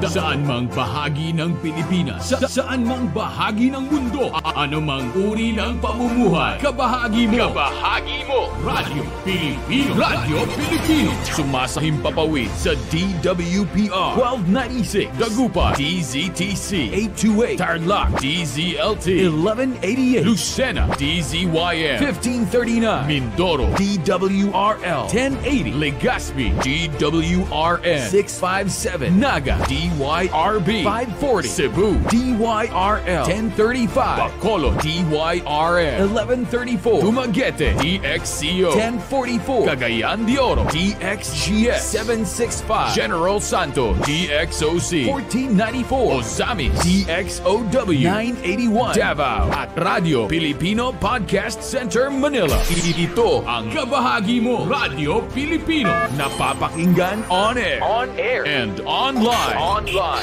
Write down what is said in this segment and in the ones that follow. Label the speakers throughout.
Speaker 1: Saan mang bahagi ng Pilipinas, saan mang bahagi ng mundo, anumang uri ng pamumuhay, kabahagi mo. Radyo Pilipino. Radyo Pilipino. Sumasahimpapawid sa DWPR 1296, Dagupan, DZTC 828, Tarlac, DZLT 1188, Lucena, DZYM 1539, Mindoro, DWRL 1080, Legazpi, DWRN 657, Naga, DYRB 540, Cebu, DYRL 1035, Bacolod, DYRN 1134, Dumaguete, DXCO 1044, Cagayan de Oro, DXGS 765, General Santos, DXOC 1494, Ozamis, DXOW 981, Davao, at Radio Pilipino Podcast Center Manila. Ito ang kabahagi mo, Radio Pilipino, napapakinggan on air, and online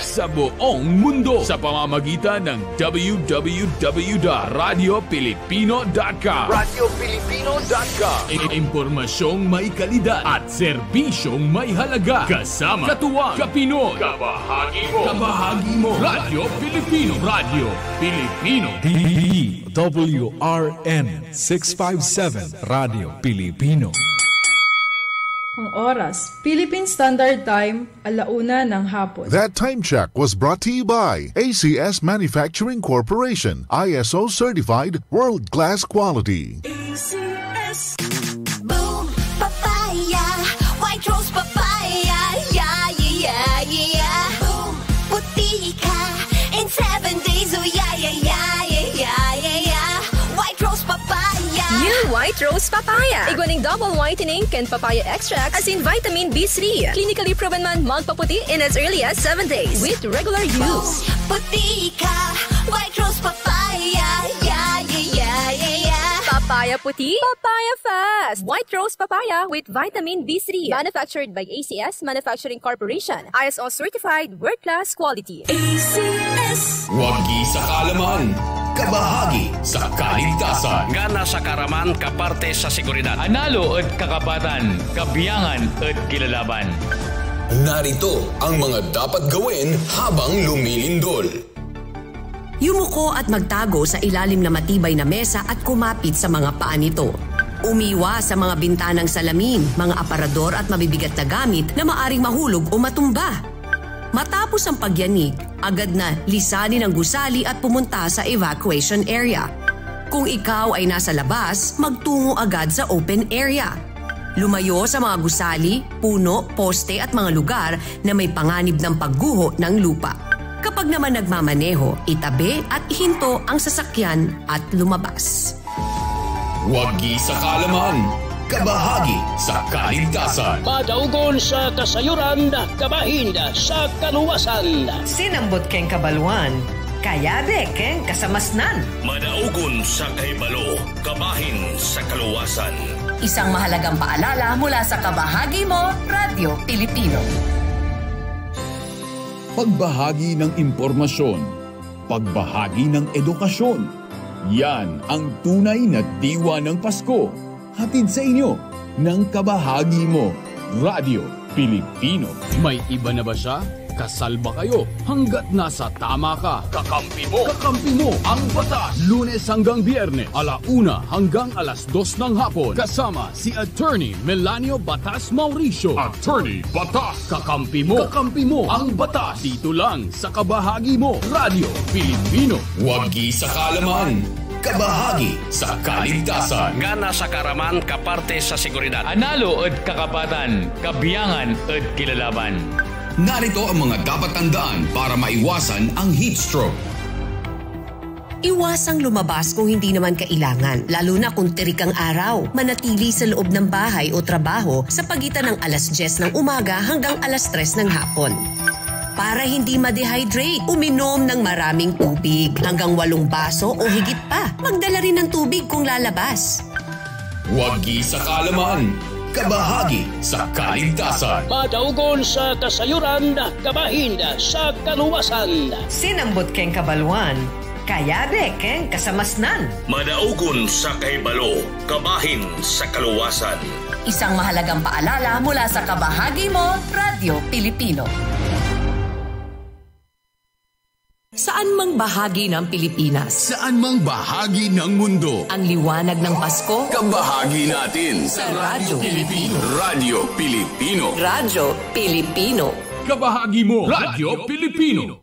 Speaker 1: sa buong mundo sa pamamagitan ng www.radiopilipino.com. Impormasyong may kalidad at serbisyong may halaga. Kasama, katuwang, kapinoy, kabahagi mo, Radio Pilipino. Radio Pilipino.
Speaker 2: DWRN 657 Radio Pilipino.
Speaker 3: Ang oras, Philippine Standard Time, 1:00 ng hapon.
Speaker 4: That time check was brought to you by ACS Manufacturing Corporation, ISO certified world-class quality.
Speaker 5: ACS. Boom, papaya, white rose papaya, yeah, yeah, yeah. Boom, puti ka, in 7 days, oh yeah, yeah, yeah, yeah, yeah, yeah. White rose papaya.
Speaker 6: New White Rose Papaya. Iguaning double whitening and papaya extract as in vitamin B3. Clinically proven man magpaputi in as early as 7 days with regular use.
Speaker 5: Puti ka, white rose papaya, yeah, yeah, yeah, yeah, yeah.
Speaker 6: Papaya puti, papaya fast. White Rose Papaya with vitamin B3. Manufactured by ACS Manufacturing Corporation. ISO certified world-class quality.
Speaker 5: ACS.
Speaker 1: Wagi sa kaalaman, kabahagi sa kaligtasan.
Speaker 7: Gana sa karaman kaparte sa seguridad.
Speaker 8: Analo at kakapatan, kabiyangan at kilalaban.
Speaker 9: Narito ang mga dapat gawin habang lumilindol.
Speaker 10: Yumuko at magtago sa ilalim na matibay na mesa at kumapit sa mga paa nito. Umiwas sa mga bintanang salamin, mga aparador at mabibigat na gamit na maaring mahulog o matumba. Matapos ang pagyanig, agad na lisanin ang gusali at pumunta sa evacuation area. Kung ikaw ay nasa labas, magtungo agad sa open area. Lumayo sa mga gusali, puno, poste at mga lugar na may panganib ng pagguho ng lupa. Kapag naman nagmamaneho, itabi at ihinto ang sasakyan at lumabas.
Speaker 1: Wagi sa kaalaman, kabahagi sa kaligtasan.
Speaker 7: Madaugon sa kasayuran, kabahin sa kaluwasan.
Speaker 10: Sinambot keng kabaluan, kayabe keng kasamasnan.
Speaker 7: Madaugon sa kahibalo, kabahin sa kaluwasan.
Speaker 10: Isang mahalagang paalala mula sa kabahagi mo, Radio Pilipino.
Speaker 1: Pagbahagi ng impormasyon, pagbahagi ng edukasyon. Yan ang tunay na diwa ng Pasko. Hatid sa inyo ng kabahagi mo, Radio Pilipino. May iba na ba siya? Kasal ba kayo? Hanggat nasa tama ka, kakampi mo ang batas. Lunes hanggang Biyernes, 1:00 hanggang 2:00 ng hapon. Kasama si Attorney Melanio Batas Mauricio. Attorney Batas, kakampi mo ang batas. Dito lang sa kabahagi mo, Radio Pilipino. Wagi sa kaalaman, kabahagi sa kaligtasan.
Speaker 7: Gana sa karaman kaparte sa seguridad.
Speaker 8: Analo at kakapatan, kabiyangan at kilalaban.
Speaker 9: Narito ang mga dapat tandaan para maiwasan ang heat stroke.
Speaker 10: Iwasang lumabas kung hindi naman kailangan, lalo na kung tirik ang araw. Manatili sa loob ng bahay o trabaho sa pagitan ng 10:00 ng umaga hanggang 3:00 ng hapon. Para hindi ma-dehydrate, uminom ng maraming tubig, hanggang 8 baso o higit pa. Magdala rin ng tubig kung lalabas.
Speaker 1: Wagi sa kaalaman, kabahagi sa kaligtasan.
Speaker 7: Madaugon sa kasayuran, kabahin sa kaluwasan.
Speaker 10: Sinambot keng kabaluan, kayabe keng kasamasnan.
Speaker 7: Madaugon sa kahibalo, kabahin sa kaluwasan.
Speaker 10: Isang mahalagang paalala mula sa kabahagi mo, Radio Pilipino.
Speaker 5: ACS.
Speaker 10: Pagbahagi ng impormasyon, pagbahagi ng edukasyon. Yan ang tunay na diwa ng Pasko. Hatid sa inyo ng kabahagi mo, Radio Pilipino.
Speaker 5: Boom, papaya, white rose papaya, yeah, yeah, yeah. Boom, puti ka, in 7 days, oh yeah, yeah, yeah, yeah. White rose papaya.
Speaker 10: Isang mahalagang paalala mula sa kabahagi mo, Radio Pilipino. Saan mang bahagi ng Pilipinas,
Speaker 1: Saan mang bahagi ng mundo,
Speaker 10: ang liwanag ng Pasko,
Speaker 1: kabahagi natin
Speaker 10: sa Radyo Pilipino.
Speaker 1: Radyo Pilipino.
Speaker 10: Radyo Pilipino.
Speaker 1: Kabahagi mo, Radyo Pilipino.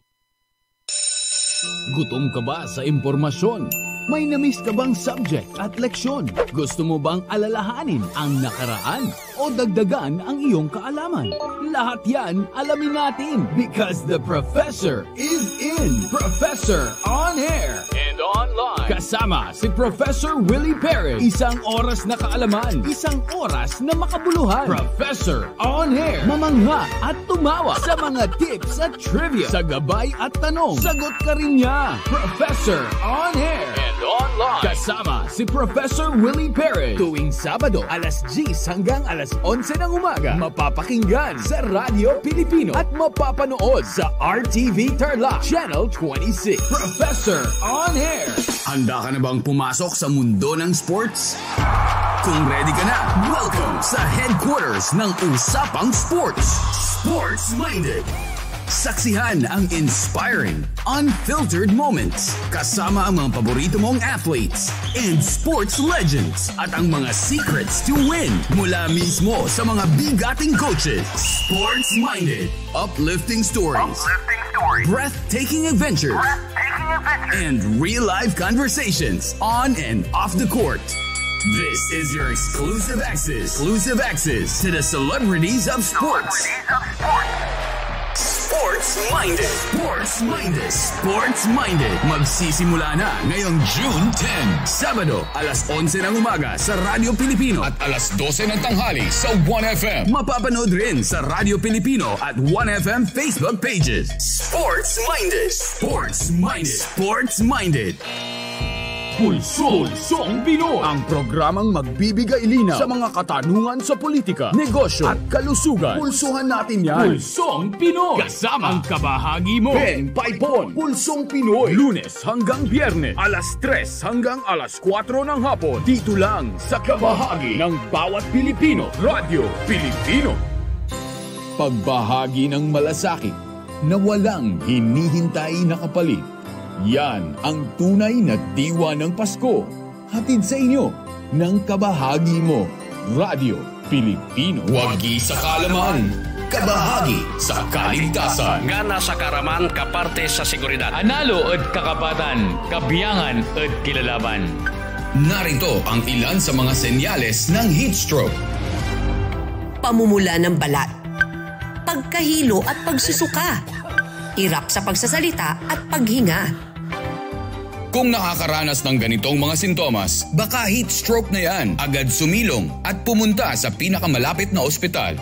Speaker 1: Gutom ka ba sa impormasyon? May na-miss ka bang subject at leksyon? Gusto mo bang alalahanin ang nakaraan o dagdagan ang iyong kaalaman? Lahat yan alamin natin because the professor is in. Professor on air and online. Kasama si Professor Willie Perez. Isang oras na kaalaman, isang oras na makabuluhan. Professor on air. Mamangha at tumawa sa mga tips at trivia. Sa gabay at tanong, sagot ka rin niya. Professor on air and online. Kasama si Professor Willie Perez. Tuwing Sabado, alas 10 hanggang alas 11 ng umaga. Mapapakinggan sa Radyo Pilipino at mapapanood sa RTV Tarlac Channel 26. Professor on air. Handa ka na bang pumasok sa mundo ng sports? Kung ready ka na, welcome sa headquarters ng Usapang Sports. Sports Minded. Saksihan ang inspiring, unfiltered moments kasama ang mga paborito mong athletes and sports legends at ang mga secrets to win mula mismo sa mga bigating coaches. Sports-minded, uplifting stories, breathtaking adventures, and real-life conversations on and off the court. This is your exclusive access to the celebrities of sports. Sports-minded. Sports-minded. Sports-minded. Magsisimula na ngayong June 10, Sabado, alas 11 ng umaga sa Radyo Pilipino at alas 12 ng tanghali sa 1FM. Mapapanood rin sa Radyo Pilipino at 1FM Facebook pages. Sports-minded. Sports-minded. Sports-minded. Pulsong Pinoy, ang programang magbibigay linaw sa mga katanungan sa politika, negosyo at kalusugan. Pulsuhan natin yan. Pulsong Pinoy, kasama ang kabahagi mo, Ben Paipon. Pulsong Pinoy, Lunes hanggang Biyernes, alas 3 hanggang alas 4 ng hapon. Dito lang sa kabahagi ng bawat Pilipino, Radyo Pilipino. Pagbahagi ng malasakit na walang hinihintay na kapalit. Yan ang tunay na diwa ng Pasko. Hatid sa inyo ng kabahagi mo, Radyo Pilipino. Wagi sa kaalaman, kabahagi sa kaligtasan.
Speaker 11: Nga nasa karaman kaparte sa seguridad.
Speaker 8: Analo at kakapatan, kabiyangan at kilalaban.
Speaker 1: Narito ang ilan sa mga senyales ng heat stroke.
Speaker 10: Pamumula ng balat, pagkahilo at pagsusuka, hirap sa pagsasalita at paghinga.
Speaker 1: Kung nakakaranas ng ganitong mga sintomas, baka heat stroke na yan. Agad sumilong at pumunta sa pinakamalapit na ospital.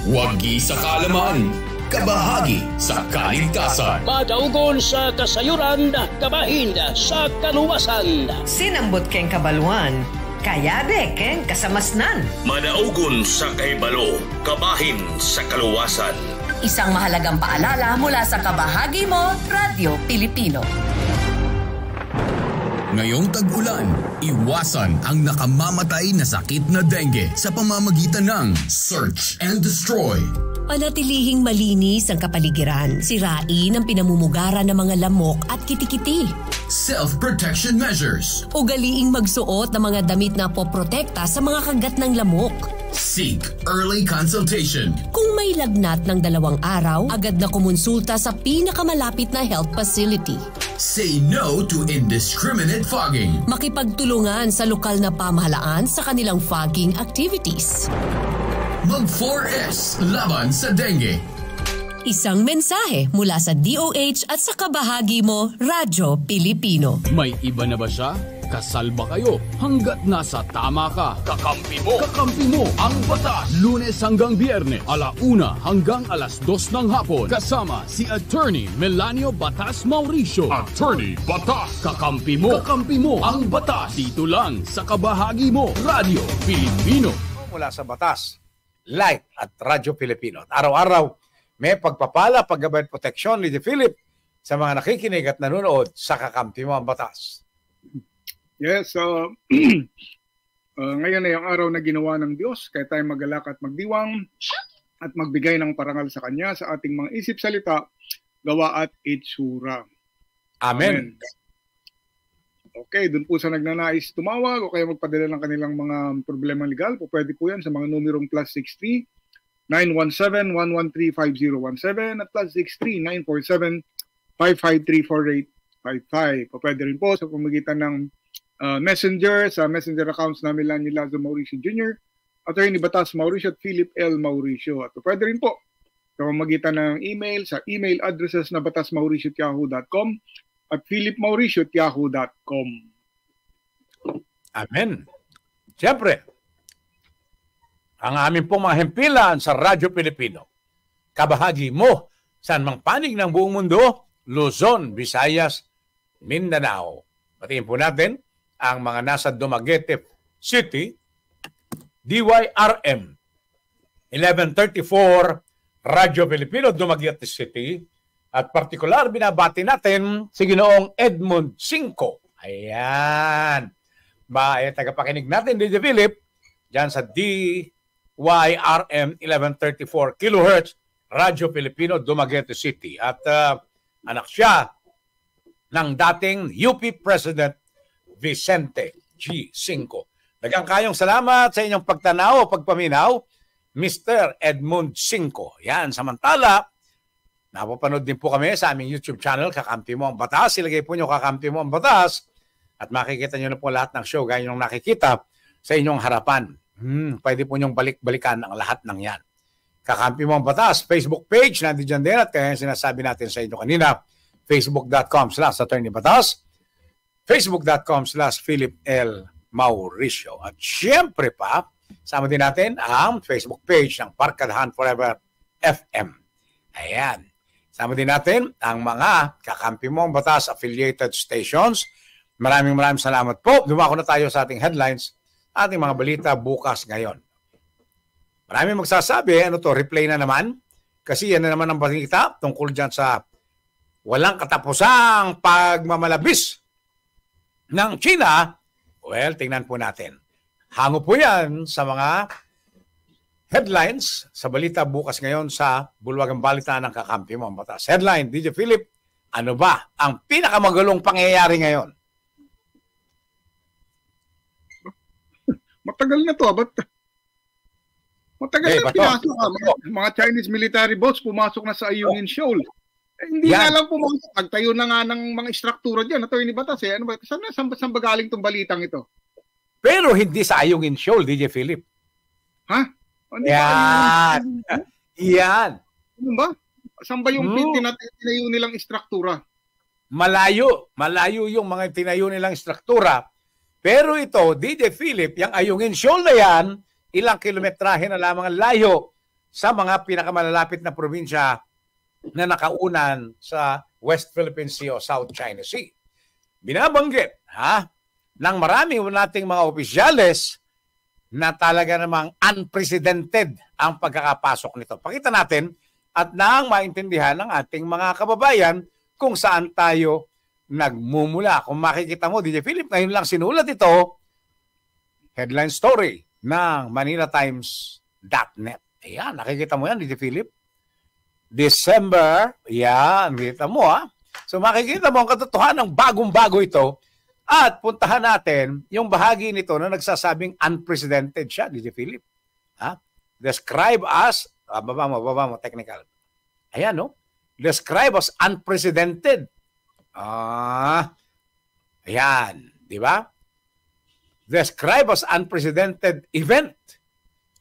Speaker 1: Wagi sa kaalaman, kabahagi sa kaligtasan.
Speaker 11: Madaugon sa kasayuran, kabahin sa kaluwasan.
Speaker 10: Sinambot keng kabaluan, kayabe keng kasamasnan.
Speaker 7: Madaugon sa kahibalo, kabahin sa kaluwasan.
Speaker 10: Isang mahalagang paalala mula sa kabahagi mo, Radyo Pilipino.
Speaker 1: Ngayong tag-ulan, iwasan ang nakamamatay na sakit na dengue sa pamamagitan ng Search and Destroy.
Speaker 10: Panatilihing malinis ang kapaligiran, sirain ang pinamumugaran ng mga lamok at kitikiti.
Speaker 1: Self-protection measures.
Speaker 10: Ugaliing magsuot ng mga damit na poprotekta sa mga kagat ng lamok.
Speaker 1: Seek early consultation.
Speaker 10: Kung may lagnat ng 2 araw, agad na kumonsulta sa pinakamalapit na health facility.
Speaker 1: Say no to indiscriminate fogging.
Speaker 10: Makipagtulungan sa lokal na pamahalaan sa kanilang fogging activities.
Speaker 1: Mag-4S laban sa dengue.
Speaker 10: Isang mensahe mula sa DOH at sa kabahagi mo, Radyo Pilipino.
Speaker 1: May iba na ba siya? Kasal ba kayo? Hanggat nasa tama ka, kakampi mo ang batas. Lunes hanggang Biyernes, 1:00 hanggang alas 2 ng hapon. Kasama si Attorney Melanio Batas Mauricio. Attorney Batas, kakampi mo ang batas. Dito lang sa kabahagi mo, Radyo Pilipino.
Speaker 12: Mula sa batas, Light at Radyo Pilipino. At araw-araw, may pagpapala, paggabay at proteksyon ni Philip sa mga nakikinig at nanonood sa kakampi mo ang batas.
Speaker 13: Yes, ngayon ay ang araw na ginawa ng Diyos, kaya tayo magalak at magdiwang at magbigay ng parangal sa Kanya sa ating mga isip salita gawa at itsura.
Speaker 12: Amen.
Speaker 13: Okay, dun po sa nagnanais tumawag o kaya magpadala ng kanilang mga problema legal, po pwede po yan sa mga numerong +63 917-113-5017 at +63 947-553-4855. O pwede rin po sa pamagitan ng Messenger, sa Messenger accounts namin Lanny Lazo Mauricio Jr., Attorney Batas Mauricio at Philip L. Mauricio. At pwede rin po sa pamagitan ng email sa email addresses na batasmauricio@yahoo.com at philipmauricio@yahoo.com.
Speaker 12: Amen. Siyempre, ang aming pong mga hempilan sa Radyo Pilipino, kabahagi mo saan mang panig ng buong mundo, Luzon, Visayas, Mindanao. Patingin po natin ang mga nasa Dumaguete City, DYRM 1134 Radyo Pilipino, Dumaguete City. At partikular, binabati natin si Ginoong Edmund Cinco. Ayan. Tagapakinig natin, DJ Philip, dyan sa DYRM 1134 kHz Radyo Pilipino, Dumaguete City. At anak siya ng dating UP President Vicente G. Cinco. Daghang kayong salamat sa inyong pagtanaw o pagpaminaw, Mr. Edmund Cinco. Yan, samantala, napapanood din po kami sa aming YouTube channel, Kakampi Mo Ang Batas. Ilagay po nyo Kakampi Mo Ang Batas at makikita nyo na po lahat ng show gaya nyo nakikita sa inyong harapan. Pwede po nyong balik-balikan ang lahat ng yan. Kakampi Mo Ang Batas, Facebook page, nandiyan din at kaya sinasabi natin sa inyo kanina, facebook.com/Attorney Batas, facebook.com/Philip L. Mauricio. At syempre pa, sama din natin ang Facebook page ng Barkadahan Forever FM. Ayan. Sama din natin ang mga Kakampi Mo Ang Batas affiliated stations. Maraming salamat po. Dumako na tayo sa ating headlines, ating mga balita bukas ngayon. Maraming magsasabi, replay na naman. Kasi yan na naman ang balita tungkol dyan sa walang katapusang pagmamalabis ng China. Well, tingnan po natin. Hango po yan sa mga headlines sa balita bukas ngayon sa Bulwagang Balita ng Kakampi Mo Ang Batas. Headline, DJ Philip, ano ba ang pinakamagulong pangyayari ngayon?
Speaker 13: Matagal na to, matagal na pinasok. Mga Chinese military boats pumasok na sa Ayungin Shoal. Hindi na lang pumasok. Nagtayo na nga ng mga istruktura dyan. Attorney Batas, ano ba? Saan ba galing itong balitang ito?
Speaker 12: Pero hindi sa Ayungin Shoal, DJ Philip.
Speaker 13: Ha?
Speaker 12: Yan. Yan.
Speaker 13: Ano ba? Saan ba yung tinayo nilang istruktura?
Speaker 12: Malayo yung mga tinayo nilang istruktura. Pero ito, DJ Philip, yung Ayungin Shoal na yan, ilang kilometrahe na lamang ang layo sa mga pinakamalalapit na probinsya na nakaunan sa West Philippine Sea o South China Sea. Binabanggit ng marami nating mga opisyales na talaga namang unprecedented ang pagkakapasok nito. Pakita natin at nang maintindihan ng ating mga kababayan kung saan tayo nagmumula. Kung makikita mo, DJ Philip, ngayon lang sinulat ito, headline story ng ManilaTimes.net. Ayan, nakikita mo yan, DJ Philip? December, yan, kita mo So makikita mo ang katotohanan ng bagong-bago ito at puntahan natin yung bahagi nito na nagsasabing unprecedented siya, DJ Philip. Describe as, baba mo, technical. Ayan, no? Describe as unprecedented. Ayan, di ba? Describe as unprecedented event.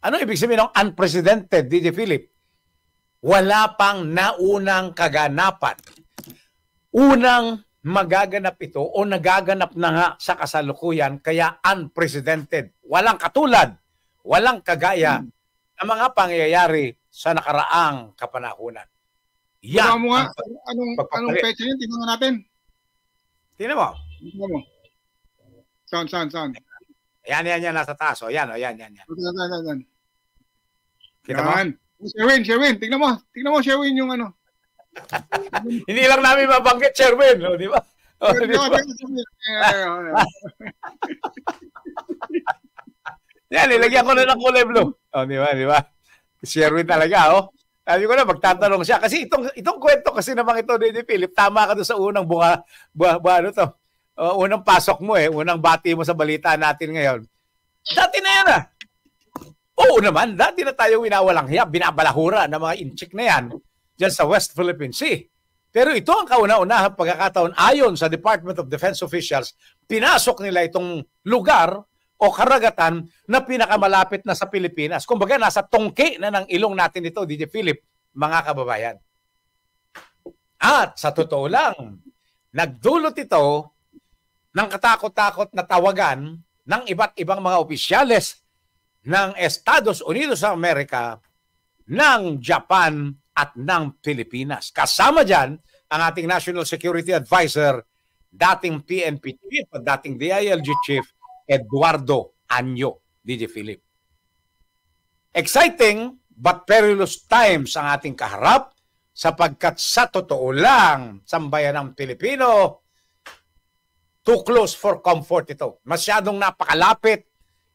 Speaker 12: Ano ibig sabihin ng unprecedented, DJ Philip? Wala pang naunang kaganapan. Unang magaganap ito o nagaganap na nga sa kasalukuyan, kaya unprecedented. Walang katulad, walang kagaya ng mga pangyayari sa nakaraang kapanahunan.
Speaker 13: Yan. Mo nga, anong pecha yun? Tingnan natin.
Speaker 12: Tingnan mo.
Speaker 13: Saan?
Speaker 12: Yan, nasa taas. Yan. Kita mo?
Speaker 13: Sherwin, tingnan mo, Sherwin, yung ano.
Speaker 12: Hindi lang namin mabanggit, Sherwin, di ba? Yan, ilagyan ko na ng kulay blue. Di ba? Sherwin talaga, Sabi ko na, magtatanong siya. Kasi itong kwento kasi naman ito, DJ Philip, tama ka doon sa unang unang pasok mo unang bati mo sa balita natin ngayon. Dati na yan Oo naman, dati na tayo winawalang hiya, binabalahura ng mga inchik na yan dyan sa West Philippine Sea. Pero ito ang kauna-unahang pagkakataon ayon sa Department of Defense officials, pinasok nila itong lugar o karagatan na pinakamalapit na sa Pilipinas. Kumbaga, nasa tungki na ng ilong natin ito, DJ Philip, mga kababayan. At sa totoo lang, nagdulot ito ng katakot-takot na tawagan ng iba't ibang mga opisyales ng Estados Unidos sa Amerika, ng Japan at ng Pilipinas. Kasama dyan ang ating National Security Advisor, dating PNP Chief at dating DILG Chief, Eduardo Anyo, DJ Philip. Exciting but perilous times ang ating kaharap sapagkat sa totoo lang, sambayan ng Pilipino, too close for comfort ito. Masyadong napakalapit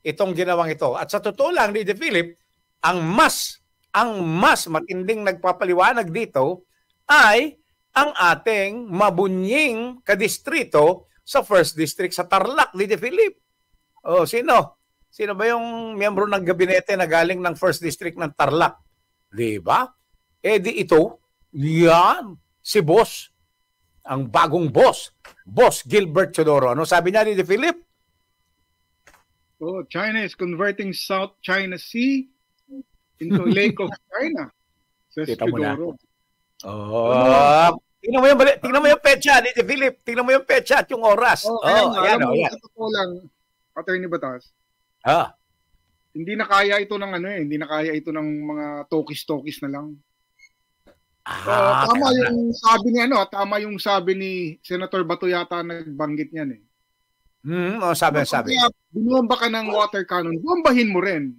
Speaker 12: itong ginawang ito. At sa totoo lang, DJ Philip, ang mas matinding nagpapaliwanag dito ay ang ating mabunying kadistrito sa 1st District sa Tarlac, DJ Philip. Oh, sino? Sino ba yung miyembro ng gabinete na galing ng 1st District ng Tarlac? Di ba? Di ito, yan, si boss, ang bagong boss, Boss Gilbert Teodoro. Ano sabi niya, DJ Philip?
Speaker 13: China is converting South China Sea into Lake of China. Says Teodoro.
Speaker 12: Tingnan mo yung petsa, DJ Philip. Tingnan mo yung petsa at yung oras.
Speaker 13: Ayan. Sa totoo lang, Attorney Batas. Hindi na kaya ito ng hindi na kaya ito ng mga tokis-tokis na lang. Tama yung sabi ni Senator Bato yata nagbanggit niyan
Speaker 12: sabi.
Speaker 13: Kaya binomba ka ng water cannon, bombahin mo rin.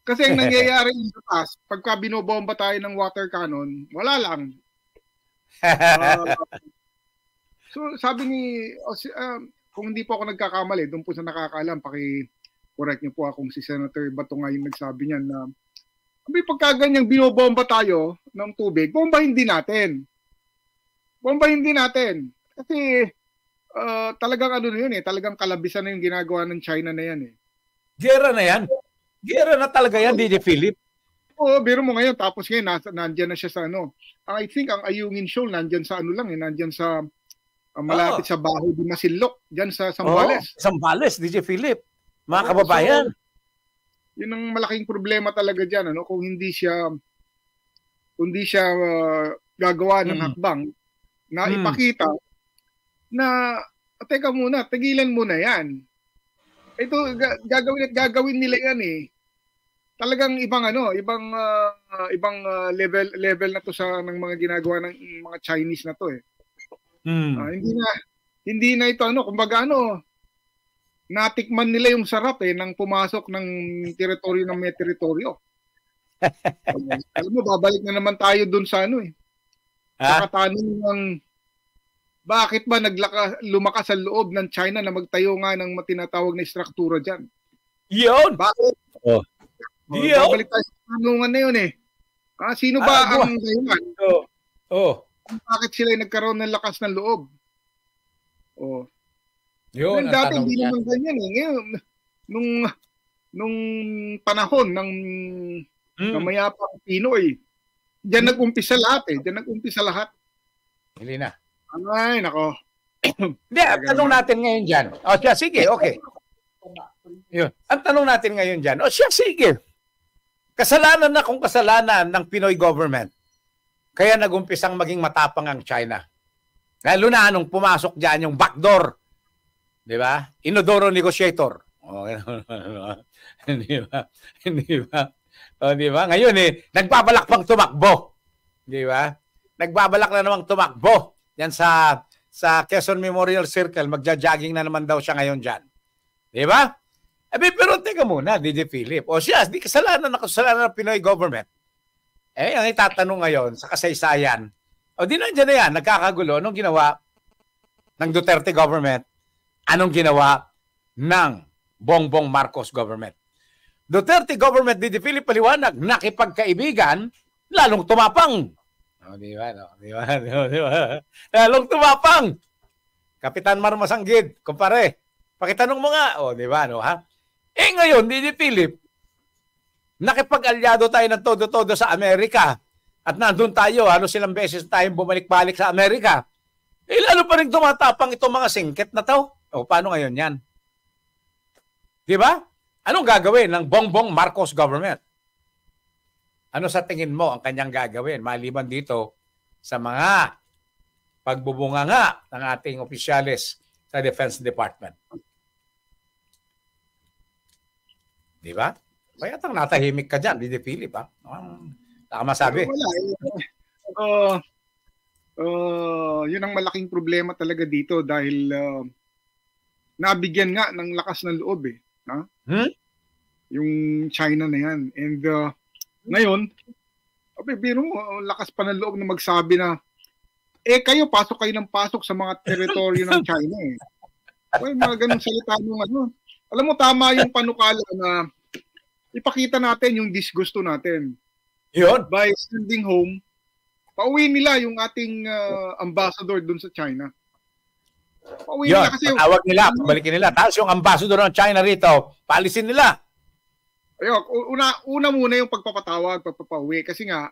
Speaker 13: Kasi ang nangyayari sa taas, pagka binobomba tayo ng water cannon, wala lang. So sabi ni, kung hindi po ako nagkakamali, doon po sa nakakaalam, paki-correct niyo po akong si Senator Bato nga yung nagsabi niyan na pagka ganyang binobomba tayo ng tubig, bombahin din natin. Kasi talagang talagang kalabisan na yung ginagawa ng China na yan
Speaker 12: Gera na yan. Gera na talaga yan, DJ Philip.
Speaker 13: Biro mo ngayon, tapos ngayon, nandyan na siya sa I think ang Ayungin Shoal, nandyan sa nandyan sa malapit sa bahay di Masinloc, dyan sa Zambales.
Speaker 12: Zambales, DJ Philip. Mga kababayan.
Speaker 13: So, yun ang malaking problema talaga dyan, kung hindi siya gagawa ng hakbang na ipakita na teka muna, tigilan mo na yan. Ito gagawin nila yan Talagang ibang level na to sa ng mga ginagawa ng mga Chinese na to hindi na ito kumbaga natikman nila yung sarap nang pumasok ng teritoryo ng may teritoryo. Alam mo, babalik na naman tayo dun sa nakatanong ng bakit ba lumakas ang loob ng China na magtayo nga ng tinatawag na struktura dyan?
Speaker 12: Yun!
Speaker 13: Bakit? Babalik tayo sa tanungan na yun sino ba ang dahilan? Bakit sila nagkaroon ng lakas ng loob?
Speaker 12: Yun,
Speaker 13: dati hindi naman ganyan Ngayon, nung panahon ng mayapang Pinoy, diyan nag-umpisa lahat
Speaker 12: Hindi na.
Speaker 13: Ay, nako.
Speaker 12: Hindi, ang tanong natin ngayon dyan. Sige, okay. Yun. Ang tanong natin ngayon dyan, sige. Kasalanan na kung kasalanan ng Pinoy government. Kaya nag-umpisang maging matapang ang China. Lalo na nung pumasok dyan yung backdoor. Di ba? Inodoro negotiator. Hindi ba? Di ba? Ngayon nagbabalak pang tumakbo. Di ba? Nagbabalak na namang tumakbo. Yan sa Quezon Memorial Circle, magja-jogging na naman daw siya ngayon dyan. Di ba? Pero teka muna, DJ Philip. Di kasalanan ng Pinoy government. Ang itatanong ngayon sa kasaysayan, di nandiyan na yan, nagkakagulo. Anong ginawa ng Duterte government? Anong ginawa ng Bongbong Marcos government? Duterte government, DJ Philip, paliwanag, nakipagkaibigan lalong tumapang. Di ba? Lalong tumapang. Kapitan Marmasanggid, kumpare, pakitanong mo nga. Di ba? Ha? Ngayon, DJ Philip, nakipag-alyado tayo ng todo-todo sa Amerika at nandun tayo, halos ilang beses tayong bumalik-balik sa Amerika. Lalo pa rin tumatapang itong mga singkit na to. Paano ngayon yan? Di ba? Anong gagawin ng Bongbong Marcos government? Ano sa tingin mo ang kanyang gagawin maliban dito sa mga pagbubunganga ng ating opisyalis sa Defense Department? Di ba? Kaya tang natahimik ka dyan, DJ Philip, ha? Tama sabi.
Speaker 13: Yun ang malaking problema talaga dito dahil nabigyan nga ng lakas ng loob yung China na yan. And ngayon, biro mo, lakas pa ng loob na magsabi na kayo, pasok kayo ng pasok sa mga teritoryo ng China Well, mga ganun salita nung alam mo, tama yung panukala na ipakita natin yung disgusto natin.
Speaker 12: Yun.
Speaker 13: By sending home, pauwi nila yung ating ambassador dun sa China. Pauwi nila kasi
Speaker 12: patawag nila, balikin nila. Tapos yung ambassador ng China rito, paalisin nila.
Speaker 13: Una muna yung pagpapatawag, pagpapauwi. Kasi nga,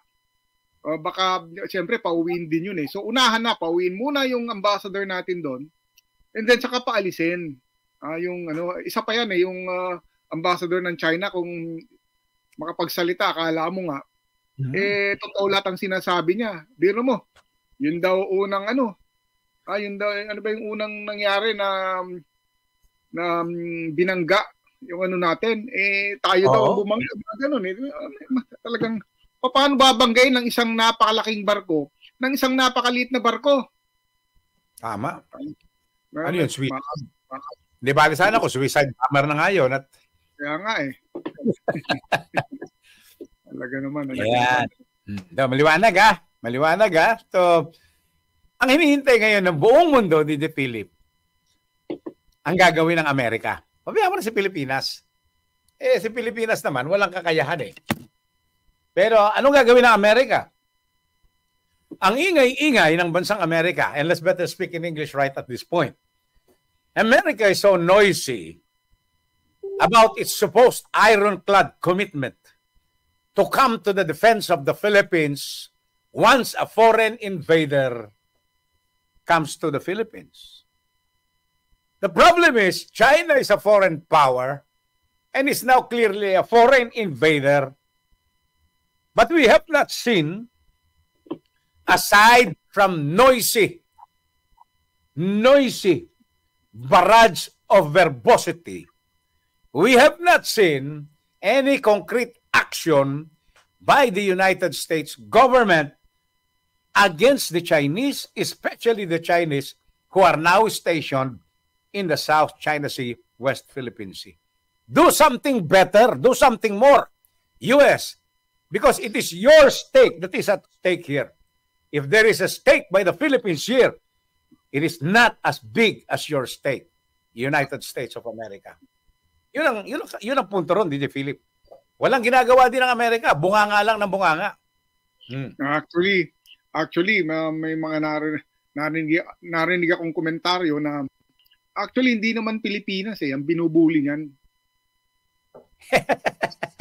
Speaker 13: baka, siyempre, pauwiin din yun So, unahan na, pauwiin muna yung ambassador natin doon. And then, saka paalisin. Isa pa yan yung ambassador ng China, kung makapagsalita, akala mo nga, totoo lahat ang sinasabi niya. Biro mo, yun daw unang yun daw, ano ba yung unang nangyari na binangga yung natin, tayo daw bumangga, ganun talagang, paano babanggain ng isang napakalaking barko, ng isang napakaliit na barko?
Speaker 12: Tama. Ano yun, sweet? Di ba, sana ko, suicide bomber na nga yun.
Speaker 13: Kaya nga talaga naman.
Speaker 12: Ayan. Maliwanag Maliwanag So, ang hinihintay ngayon ng buong mundo, DJ Philip, ang gagawin ng Amerika. Pabayaan mo na si Pilipinas. Si Pilipinas naman, walang kakayahan Pero anong gagawin ng Amerika? Ang ingay-ingay ng bansang Amerika, and let's better speak in English right at this point. America is so noisy about its supposed ironclad commitment to come to the defense of the Philippines once a foreign invader comes to the Philippines. The problem is China is a foreign power and is now clearly a foreign invader. But we have not seen, aside from noisy barrage of verbosity, we have not seen any concrete action by the United States government against the Chinese, especially the Chinese who are now stationed in the South China Sea, West Philippine Sea. Do something better, do something more, US, because it is your stake that is at stake here. If there is a stake by the Philippines here, it is not as big as your stake, United States of America. Yun ang punto ron, DJ Philip. Walang ginagawa din ng Amerika, bunganga lang ng bunganga.
Speaker 13: Actually, may mga narinig akong komentaryo na actually hindi naman Pilipinas ang binubuli niyan.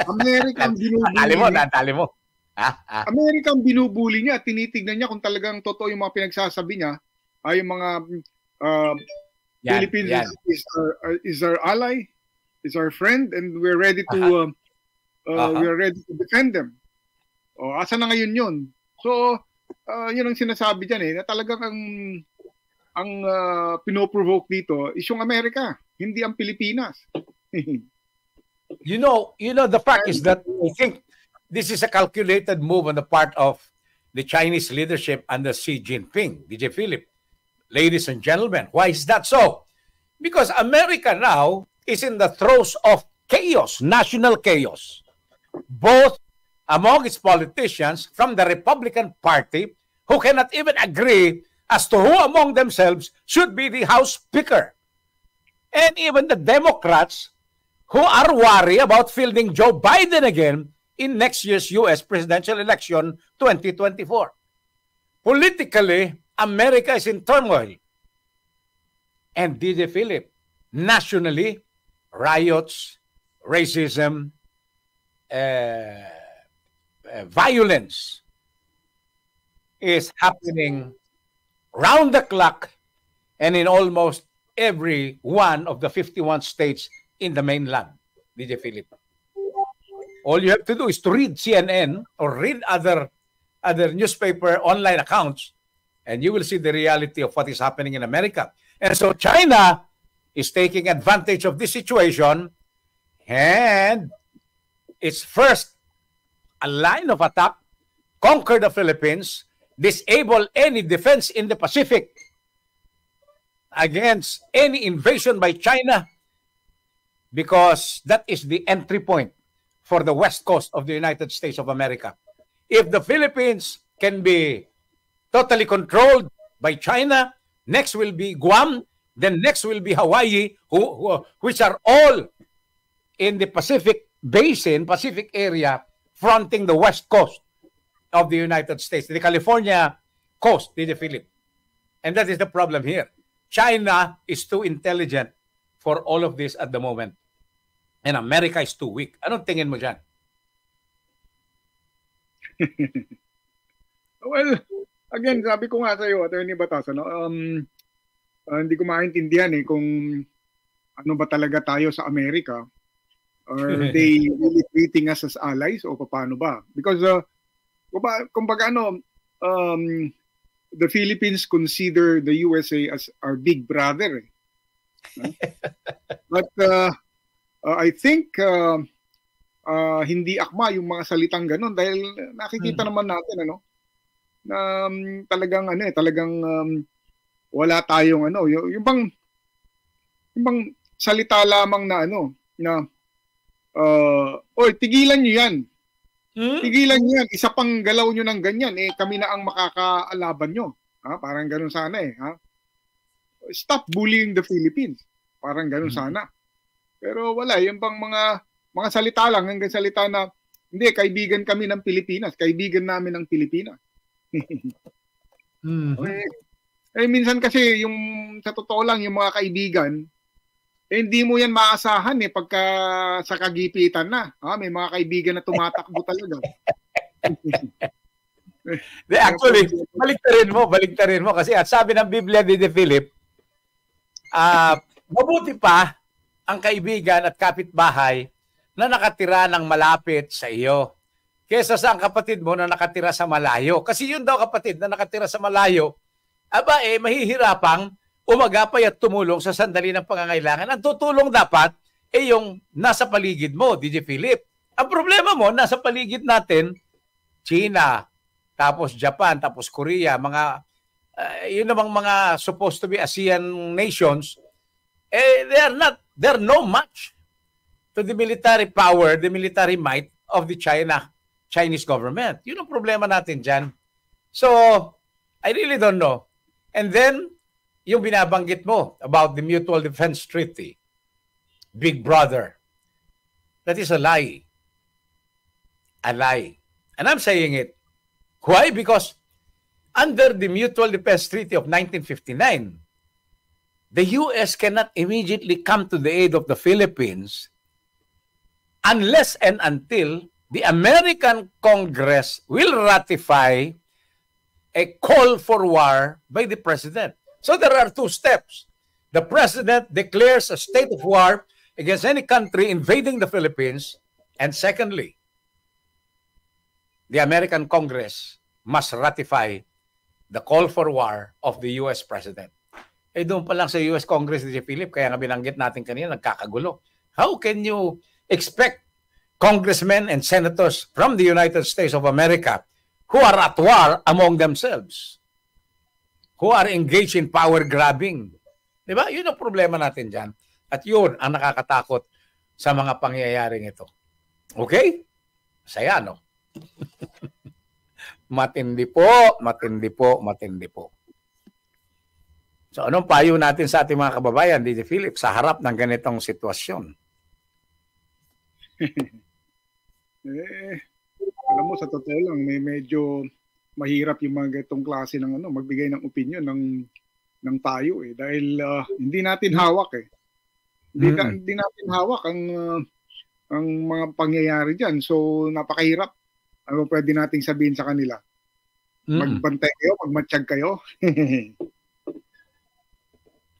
Speaker 13: Amerika ang binubuli.
Speaker 12: Natali mo.
Speaker 13: Amerika ang binubuli niya. Tinitignan niya kung talagang totoo yung mga pinagsasabi niya. Yung mga Philippines is our ally, is our friend, and we're ready to defend them. Asa na ngayon yun? So, yun ang sinasabi dyan na talagang ang pinoprovoke dito is yung Amerika, hindi ang Pilipinas.
Speaker 12: You know, the fact is that I think this is a calculated move on the part of the Chinese leadership under Xi Jinping, DJ Philip. Ladies and gentlemen, why is that so? Because America now is in the throes of chaos, national chaos, both among its politicians from the Republican Party who cannot even agree as to who among themselves should be the House Speaker. And even the Democrats who are worried about fielding Joe Biden again in next year's U.S. presidential election 2024. Politically, America is in turmoil. And DJ Philip, nationally, riots, racism, violence is happening round the clock and in almost every one of the 51 states in the mainland, DJ Philip. All you have to do is to read CNN or read other newspaper online accounts, and you will see the reality of what is happening in America. And so China is taking advantage of this situation, and its first a line of attack, conquer the Philippines, disable any defense in the Pacific against any invasion by China, because that is the entry point for the west coast of the United States of America. If the Philippines can be totally controlled by China, next will be Guam, then next will be Hawaii, which are all in the Pacific Basin, Pacific area, fronting the west coast of the United States, the California coast, DJ Philip. And that is the problem here. China is too intelligent for all of this at the moment. And America is too weak. Anong tingin mo dyan?
Speaker 13: Well, again, sabi ko nga sa iyo, Attorney Batasan, hindi ko maintindihan kung ano ba talaga tayo sa Amerika. Are they really treating us as allies o paano ba? Because, kumbaga the Philippines consider the USA as our big brother. But I think hindi akma yung mga salitang ganun dahil nakikita naman natin na talagang wala tayong yung bang salita lamang na oy, tigilan niyo yan. Tigilan niyo yan. Isa pang galaw niyo ng ganyan kami na ang makakaalaban niyo. Parang ganun sana Stop bullying the Philippines. Parang ganun sana. Pero wala, yung bang mga salita lang, hanggang salita na, hindi, kaibigan kami ng Pilipinas, kaibigan namin ng Pilipinas. Minsan kasi, sa totoo lang, yung mga kaibigan, hindi mo yan maasahan pagka sa kagipitan na. May mga kaibigan na tumatakbo talaga.
Speaker 12: Actually, baliktarin mo. Kasi at sabi ng Biblia, DJ Philip, mabuti pa ang kaibigan at kapitbahay na nakatira ng malapit sa iyo kesa sa ang kapatid mo na nakatira sa malayo. Kasi yun daw kapatid na nakatira sa malayo, mahihirapang umagapay at tumulong sa sandali ng pangangailangan. Ang tutulong dapat yung nasa paligid mo, DJ Philip. Ang problema mo, nasa paligid natin, China, tapos Japan, tapos Korea, yun namang mga supposed to be ASEAN nations, they're no match to the military power, the military might of the Chinese government. Yun ang problema natin dyan. So, I really don't know. And then, yung binabanggit mo about the Mutual Defense Treaty, Big Brother, that is a lie. A lie. And I'm saying it. Why? Because under the Mutual Defense Treaty of 1959, the U.S. cannot immediately come to the aid of the Philippines unless and until the American Congress will ratify a call for war by the President. So there are two steps. The President declares a state of war against any country invading the Philippines. And secondly, the American Congress must ratify the call for war of the U.S. President. Doon pa lang sa U.S. Congress, DJ Philip, kaya nga binanggit natin kanina, nagkakagulo. How can you expect congressmen and senators from the United States of America who are at war among themselves, who are engaged in power grabbing? Diba? Yun ang problema natin dyan. At yun ang nakakatakot sa mga pangyayaring ito. Okay? Masaya, no? Matindi po, matindi po, matindi po. So anong payo natin sa ating mga kababayan, DJ Philip, sa harap ng ganitong sitwasyon?
Speaker 13: Alam mo, sa totoo lang, medyo mahirap yung mga itong klase ng magbigay ng opinion ng tayo dahil hindi natin hawak Hindi natin hawak ang mga pangyayari diyan. So napakahirap. Ano pwede nating sabihin sa kanila? Magbantay kayo, magmatsyag kayo.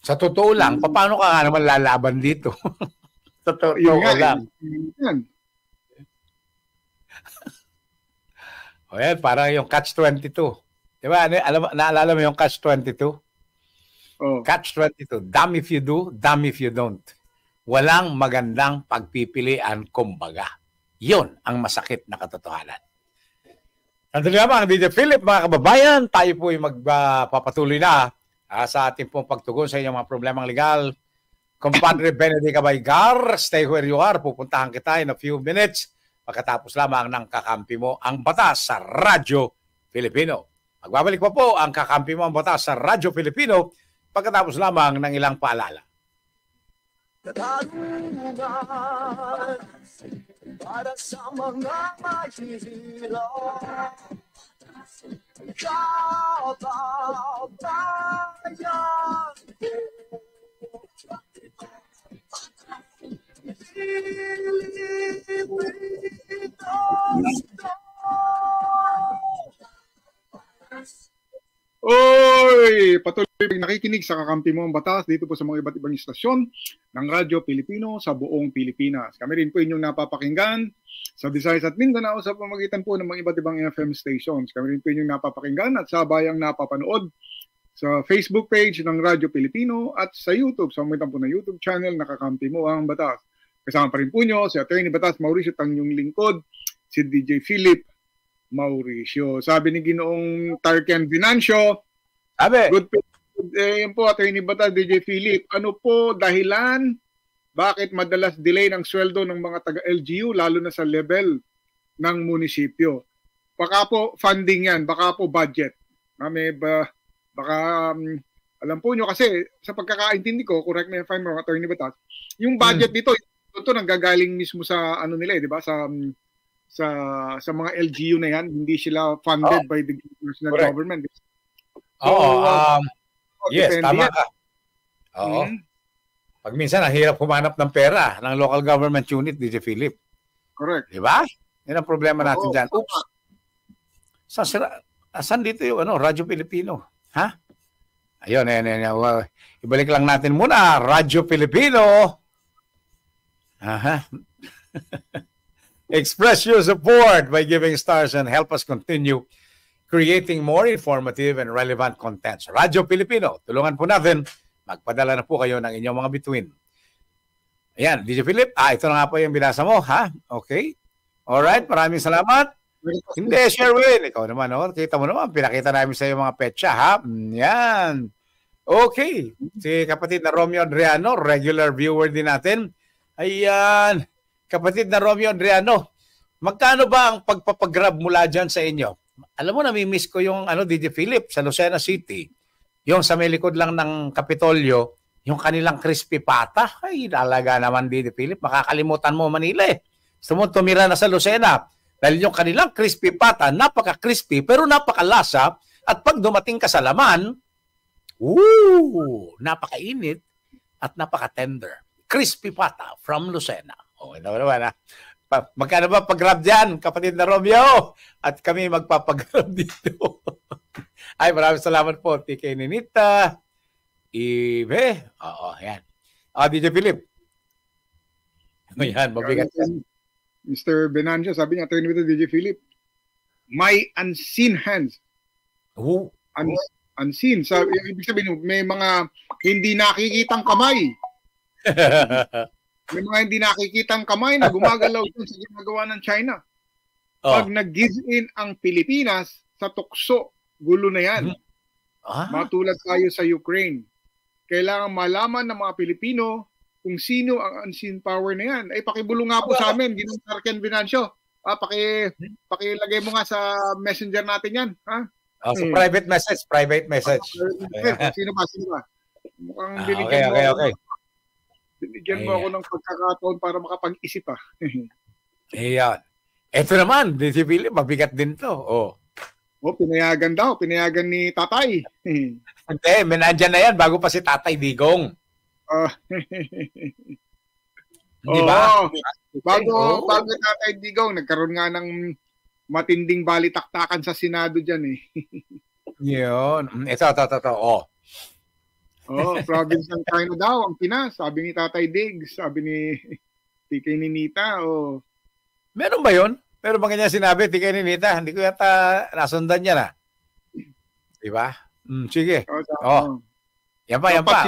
Speaker 12: Sa totoo lang, paano ka nga naman lalaban dito? Sa totoo lang. O yan, parang yung Catch-22. Di ba? Naalala mo yung Catch-22?
Speaker 13: Oh.
Speaker 12: Catch-22. Damn if you do, damn if you don't. Walang magandang pagpipilian, kumbaga. Yun ang masakit na katotohanan. Nandun nga mga DJ Philip, mga kababayan, tayo po yung magpapatuloy na sa ating pong pagtugon sa inyong mga problemang legal. Compadre Benedict Abaygar, stay where you are. Pupuntahan kita in a few minutes. Pagkatapos lamang ng kakampi mo ang batas sa Radyo Pilipino. Magbabalik pa po ang kakampi mo ang batas sa Radyo Pilipino pagkatapos lamang ng ilang paalala.
Speaker 14: Para sa mga mahihirap, kababayan.
Speaker 13: Oy! Patuloy nakikinig sa kakampi mo ang batas dito po sa mga iba't ibang istasyon ng Radyo Pilipino sa buong Pilipinas. Kami rin po inyong napapakinggan sa Visayas at Mindanao sa pamamagitan po ng mga iba't ibang FM stations. Kami rin po inyong napapakinggan at sabayang napapanood sa Facebook page ng Radyo Pilipino at sa YouTube, sa pamamagitan po ng YouTube channel na kakampi mo ang batas. Kasama pa rin po nyo si Attorney Batas Mauricio at ang inyong lingkod, si DJ Philip Mauricio. Sabi ni Ginoong Tarkan Binancio, good yan po, Attorney Batas, DJ Philip. Ano po dahilan bakit madalas delay ng sweldo ng mga taga-LGU lalo na sa level ng munisipyo? Baka po funding yan, baka po budget. Alam po nyo kasi sa pagkakaintindi ko, correct me if I'm wrong, Attorney Batas, yung budget dito, ito nanggagaling mismo sa ano nila, di ba? Sa mga LGU na yan, hindi sila funded by the national government. So,
Speaker 12: yes, tama ka. Oo. Pag minsan, nahirap humanap ng pera ng local government unit, DJ Philip.
Speaker 13: Correct.
Speaker 12: Di ba? Yan ang problema natin dyan. Oops. Saan dito yung Radyo Pilipino? Ha? Ayun. Ibalik lang natin muna. Radyo Pilipino. Aha. Express your support by giving stars and help us continue creating more informative and relevant content. So, Radyo Pilipino, tulungan po natin. Magpadala na po kayo ng inyong mga bituin. Ayan, DJ Philip, ito na nga po yung binasa mo, ha? Okay. Alright, maraming salamat. Hindi, Sherwin, ikaw naman, kita mo naman, pinakita namin sa iyo mga petsa, ha? Yan. Okay. Si kapatid na Romeo Adriano, regular viewer din natin. Ayan. Kapatid na Romeo Adriano, magkano ba ang pagpapagrab mula dyan sa inyo? Alam mo, nami-miss ko yung DJ Philip sa Lucena City. Yung sa may likod lang ng Kapitolyo, yung kanilang crispy pata. Ay, talaga naman, DJ Philip. Makakalimutan mo Manila eh. Gusto mo tumira na sa Lucena. Dahil yung kanilang crispy pata, napaka-crispy pero napakalasa. At pag dumating ka sa laman, napakainit at napaka-tender. Crispy pata from Lucena. Okay naman, ha? Magkano ba pag-grab dyan, kapatid na Romeo? At kami magpapag-grab dito. Ay, maraming salamat po, TK Ninita, Ibe. Oo, yan. DJ Philip. Yan, mabigat yan.
Speaker 13: Mr. Benancio, sabi niya, Attorney with DJ Philip, may unseen hands. Unseen. Ibig sabihin, may mga hindi nakikitang kamay. May mga hindi nakikitang kamay na gumagalaw sa ginagawa ng China. Pag nag-give in ang Pilipinas sa tukso, gulo na yan. Matulad tayo sa Ukraine. Kailangan malaman ng mga Pilipino kung sino ang unseen power na yan. Ay, pakibulong nga po sa amin, Ginong Tarkan Binancio. Pakilagay mo nga sa messenger natin yan. Ha?
Speaker 12: So private message.
Speaker 13: Sino ba? Mukhang binigyan
Speaker 12: okay.
Speaker 13: Binigyan mo ako ng pagkakataon para makapag-isip.
Speaker 12: Ayan. Ito naman, DJ Philip, mabigat din to.
Speaker 13: Pinayagan ni tatay.
Speaker 12: Hindi, nandiyan na yan bago pa si Tatay Digong. Di ba?
Speaker 13: Bago Tatay Digong, nagkaroon nga ng matinding balitaktakan sa Senado dyan eh.
Speaker 12: Yun. Ito.
Speaker 13: Province ng China daw, ang Pinas. Sabi ni Tatay Diggs, sabi ni TK Ninita.
Speaker 12: Meron ba yun? Meron ba ganyan sinabi, TK Ninita? Hindi ko yata nasundan niya na. Di ba? Sige. Yan pa.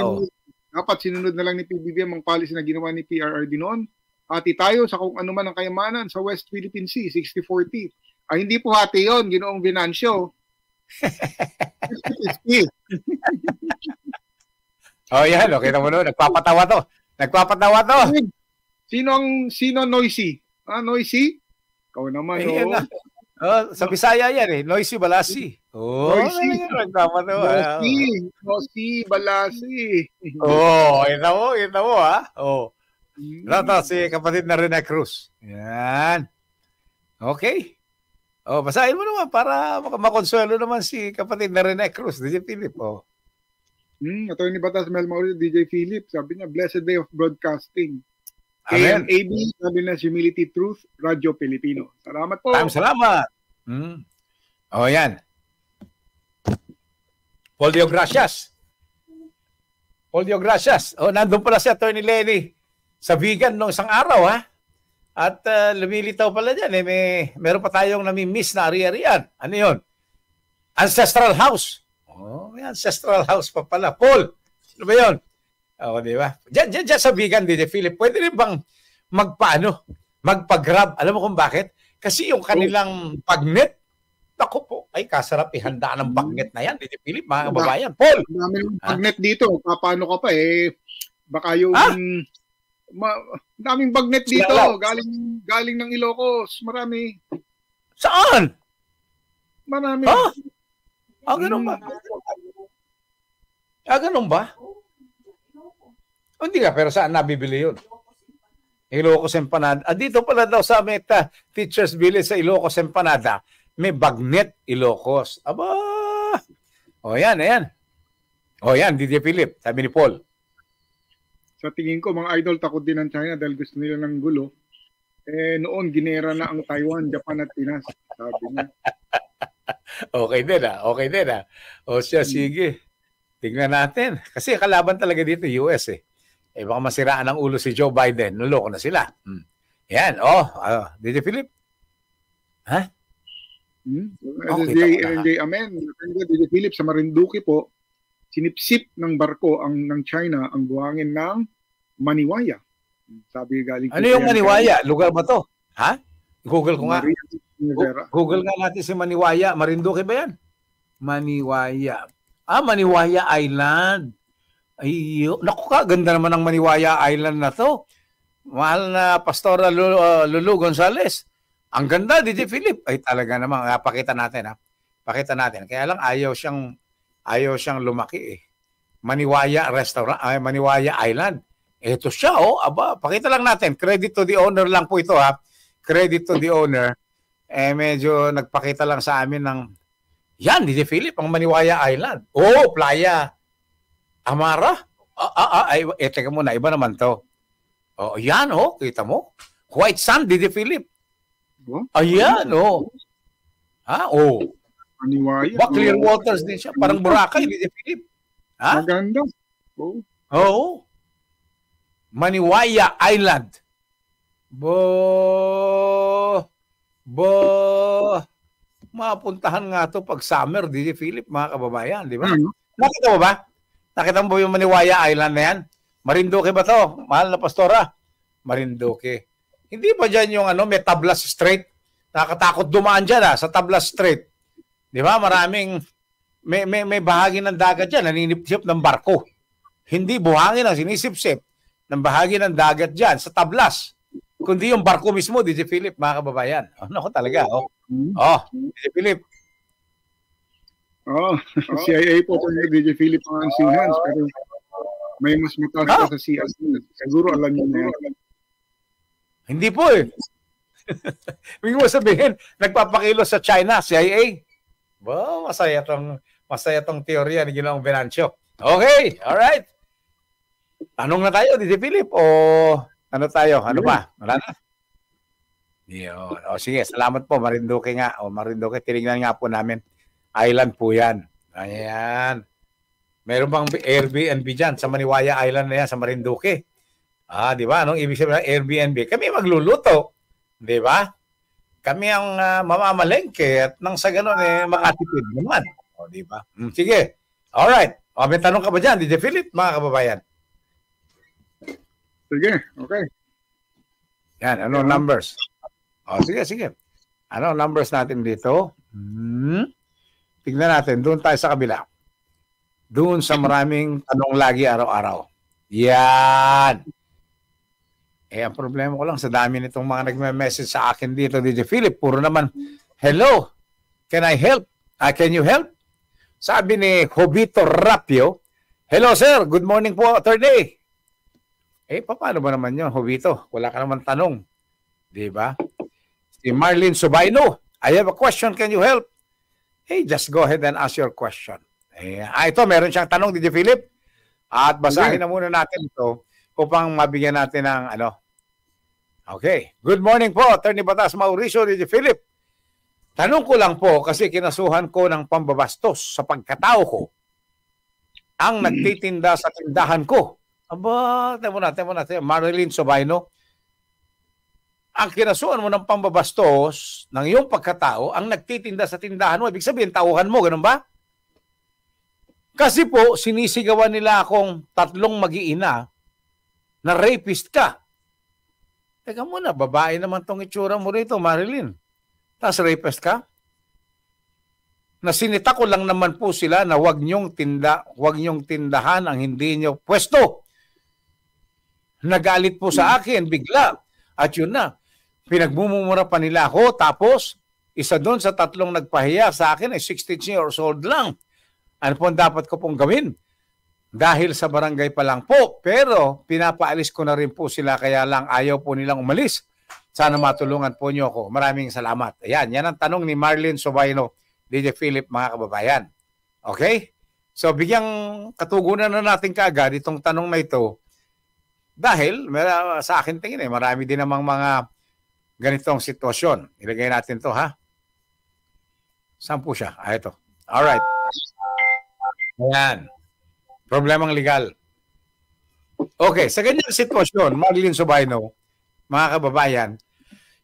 Speaker 13: Dapat sinunod na lang ni PBBM ang policy na ginawa ni PRRD noon. Hati tayo sa kung ano man ang kayamanan sa West Philippine Sea, 60-40. Hindi po hati yun, Ginoong Venancio.
Speaker 12: Yan. Okay na mo no. Nagpapatawa to.
Speaker 13: Sino noisy? Noisy? Ikaw naman,
Speaker 12: sa Bisaya yan eh. Noisy Balasi.
Speaker 13: Noisy Balasi.
Speaker 12: Ito mo ha. Ito si kapatid na Rene Cruz. Yan. Okay. Basahin mo naman para makonsuelo naman si kapatid na Rene Cruz, DJ Philip.
Speaker 13: Attorney Batas Mel Mauricio, DJ Philip, sabi niya, blessed day of broadcasting.
Speaker 12: Amen.
Speaker 13: KMAB, sabi na Humility Truth, Radyo Pilipino. Salamat po.
Speaker 12: Salamat. Yan. Paul Dio Gracias. Nandun pala si Attorney Lenny sa vegan nung isang araw, ha? At lumilitaw pala dyan, meron pa tayong nami-miss na ari-arian. Ano yun? Ancestral House. May Ancestral House pa pala. Paul, ano ba yun? Di ba? Diyan sa vegan, DJ Philip, pwede rin bang magpa-grab? Alam mo kung bakit? Kasi yung kanilang bagnet, ako po, ay kasarap ihanda ng bagnet na yan, DJ Philip, mga kababayan. Paul!
Speaker 13: Daming bagnet dito. Paano ka pa baka yung... daming bagnet dito. Galing ng Ilocos. Marami.
Speaker 12: Saan?
Speaker 13: Marami.
Speaker 12: Ganun ba? Ganun ba? Hindi ka, pero saan nabibili yun? Ilocos Empanada. Dito pala daw sa Meta Teachers Village sa Ilocos Empanada, may bagnet Ilocos. Yan. Yan, DJ Philip, sabi ni Paul.
Speaker 13: Sa tingin ko, mga idol, takot din ng China dahil gusto nila ng gulo. Noon, ginera na ang Taiwan, Japan at Pinas. Sabi niya.
Speaker 12: Okay din. Sige. Tingnan natin. Kasi kalaban talaga dito, US baka masiraan ang ulo si Joe Biden. Nuloko na sila. Yan. DJ Philip? Ha?
Speaker 13: Amen. DJ Philip, sa Marinduque po, sinipsip ng barko ng China ang buhangin ng Maniwaya. Sabi galing.
Speaker 12: Ano yung Maniwaya? Lugar ba to? Ha? Google ko nga. Google nga natin si Maniwaya. Marinduque ba yan? Maniwaya. Maniwaya Island. Naku ka, ganda naman ng Maniwaya Island na to. Mahal na Pastora Lulu Gonzales. Ang ganda, DJ Philip. Ay talaga naman, pakita natin ha. Pakita natin. Kaya lang ayaw siyang lumaki Maniwaya Restaurant, Maniwaya Island. Ito siya pakita lang natin. Credit to the owner lang po ito ha. Credit to the owner. Medyo nagpakita lang sa amin ng yan, DJ Philip, ang Maniwaya Island. Playa Amara? Teka muna, iba naman to. Yan, kita mo? White sand, DJ Philip. Ayan,
Speaker 13: Maniwaya.
Speaker 12: Clear waters din siya. Parang Boracay, DJ Philip.
Speaker 13: Maganda.
Speaker 12: Maniwaya Island. Mapuntahan nga to pag summer, DJ Philip, mga kababayan, di ba? Nakita mo ba? Nakita mo yung Maniwaya Island na yan? Marinduque ba to? Mahal na Pastora? Marinduque. Hindi ba dyan yung may Tablas Strait? Nakatakot dumaan dyan sa Tablas Strait. Di ba? Maraming, may bahagi ng dagat dyan, naninipsip ng barko. Hindi buhangin ang sinisipsip ng bahagi ng dagat dyan sa Tablas. Kundi yung barko mismo, DJ Philip, mga kababayan. Naku talaga, DJ Philip.
Speaker 13: CIA po ni DJ Philip ang Sea Hands, pero may mas mataas pa sa CIA. Siguro alam niyo na yan.
Speaker 12: Hindi po Ibig mo sabihin, nagpapakilo sa China, CIA. Wow, masaya tong teorya ni Ginoong Venancio. Okay, alright. Tanong na tayo, DJ Philip, o ano tayo? Ano ba? Wala na? Yun. O sige, salamat po, Marinduque nga. O Marinduque, tinignan nga po namin. Island po yan. Ayan. Meron bang Airbnb dyan sa Maniwaya Island na yan, sa Marinduque? Di ba? Anong ibig sabihin Airbnb? Kami magluluto. Di ba? Kami ang mamamalengke at nang sa ganun makatipid naman. O, di ba? Sige. Alright. O, may tanong ka ba dyan, DJ Philip, mga kababayan?
Speaker 13: Sige, okay.
Speaker 12: Yan, anong numbers? O, sige. Anong numbers natin dito? Tignan natin, doon tayo sa kabila. Doon sa maraming tanong lagi araw-araw. Yan. Ang problema ko lang sa dami nitong mga nagme-message sa akin dito, DJ Philip, puro naman, hello, can I help? Can you help? Sabi ni Jovito Rapio, hello sir, good morning po, attorney. Paano ba naman yun, Jovito? Wala ka naman tanong. Di ba? Si Marlene Subaino, I have a question, can you help? Just go ahead and ask your question. Ito, meron siyang tanong, DJ Philip. At basahin na muna natin ito upang mabigyan natin ng Okay. Good morning po, Attorney Batas Mauricio, DJ Philip. Tanong ko lang po kasi kinasuhan ko ng pambabastos sa pagkatao ko ang nagtitinda sa tindahan ko. Aba, temo natin. Marilyn Sobaino, ang kinasuhan mo ng pambabastos ng iyong pagkatao ang nagtitinda sa tindahan mo. Ibig sabihin, tauhan mo, ganun ba? Kasi po, sinisigawan nila akong 3 mag-iina na rapist ka. Teka muna, babae naman tong itsura mo rito, Marilyn. Tapos rapist ka? Nasinita ko lang naman po sila na huwag niyong tindahan ang hindi niyo pwesto. Nagalit po sa akin bigla. At yun na, pinagmumura pa nila ako. Tapos, isa doon sa 3 nagpahiya sa akin ay 16 years old lang. Ano po dapat ko pong gawin? Dahil sa barangay pa lang po. Pero pinapaalis ko na rin po sila kaya lang ayaw po nilang umalis. Sana matulungan po niyo ako. Maraming salamat. Ayan, yan ang tanong ni Marlene Sobaino, DJ Philip, mga kababayan. Okay? So bigyang katugunan na natin kaagad itong tanong na ito. Dahil sa akin tingin marami din namang mga ganitong sitwasyon. Ilagay natin to, ha? Saan po siya? Ito. Alright. Ayan. Problemang legal. Okay, sa ganyang sitwasyon, Marlene Sobaino, mga kababayan,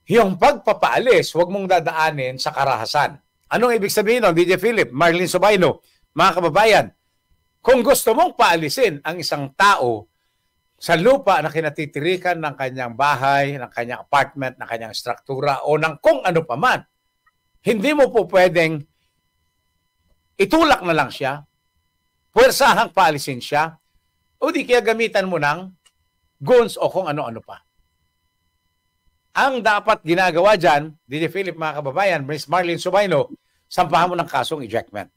Speaker 12: yung pagpapaalis, huwag mong dadaanin sa karahasan. Anong ibig sabihin ng DJ Philip, Marlene Sobaino, mga kababayan? Kung gusto mong paalisin ang isang tao sa lupa na kinatitirikan ng kanyang bahay, ng kanyang apartment, ng kanyang struktura, o ng kung ano paman, hindi mo po pwedeng itulak na lang siya, puwersahang paalisin siya, o di kaya gamitan mo ng guns o kung ano-ano pa. Ang dapat ginagawa dyan, DJ Philip, mga kababayan, Ms. Marlene Sobaino, sampahan mo ng kasong ejectment.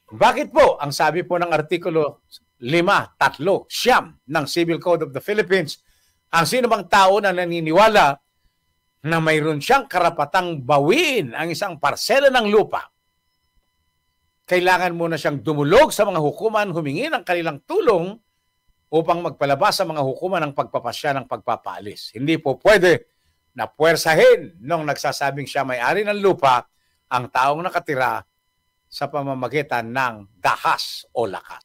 Speaker 12: Bakit po? Ang sabi po ng Artikulo 5.3 ng Civil Code of the Philippines, ang sino bang tao na naniniwala na mayroon siyang karapatang bawiin ang isang parsela ng lupa, kailangan muna siyang dumulog sa mga hukuman, humingi ng kanilang tulong upang magpalabas sa mga hukuman ng pagpapasya ng pagpapaalis. Hindi po pwede na puwersahin nung nagsasabing siya may-ari ng lupa ang taong nakatira sa pamamagitan ng dahas o lakas.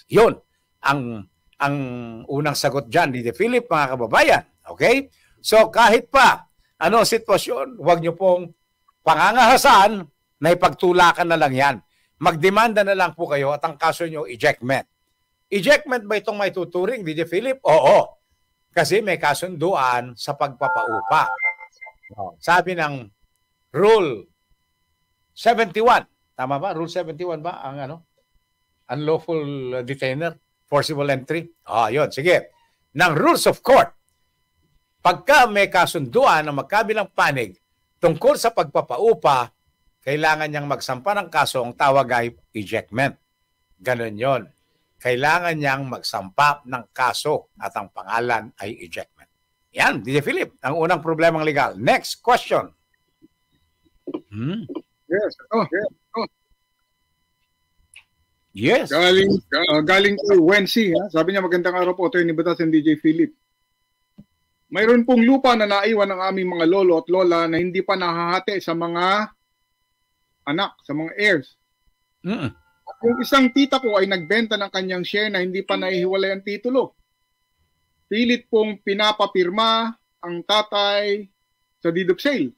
Speaker 12: Yun ang unang sagot dyan, DJ Philip, mga kababayan. Okay? So kahit pa ano sitwasyon, huwag niyo pong pangangahasan na ipagtulakan na lang yan. Magdemanda na lang po kayo at ang kaso nyo, ejectment. Ejectment ba itong may tuturing, DJ Philip? Oo. Kasi may kasunduan sa pagpapaupa. Sabi ng Rule 71. Tama ba? Rule 71 ba? Ang unlawful detainer, forcible entry. Yun. Sige. Ng Rules of Court. Pagka may kasunduan ng magkabilang panig tungkol sa pagpapaupa, kailangan niyang magsampa ng kaso, ang tawag ay ejectment. Ganon yon. Kailangan niyang magsampa ng kaso at ang pangalan ay ejectment. Yan, DJ Philip, ang unang problemang legal. Next question.
Speaker 13: Yes.
Speaker 12: Yes.
Speaker 13: Galing kay Wency. Sabi niya, magandang araw po, Attorney Batas and DJ Philip. Mayroon pong lupa na naiwan ng aming mga lolo at lola na hindi pa nahahati sa mga anak, sa mga heirs. At yung isang tita ko ay nagbenta ng kanyang share na hindi pa nahihiwalay ang titulo. Pilit pong pinapapirma ang tatay sa deed of sale.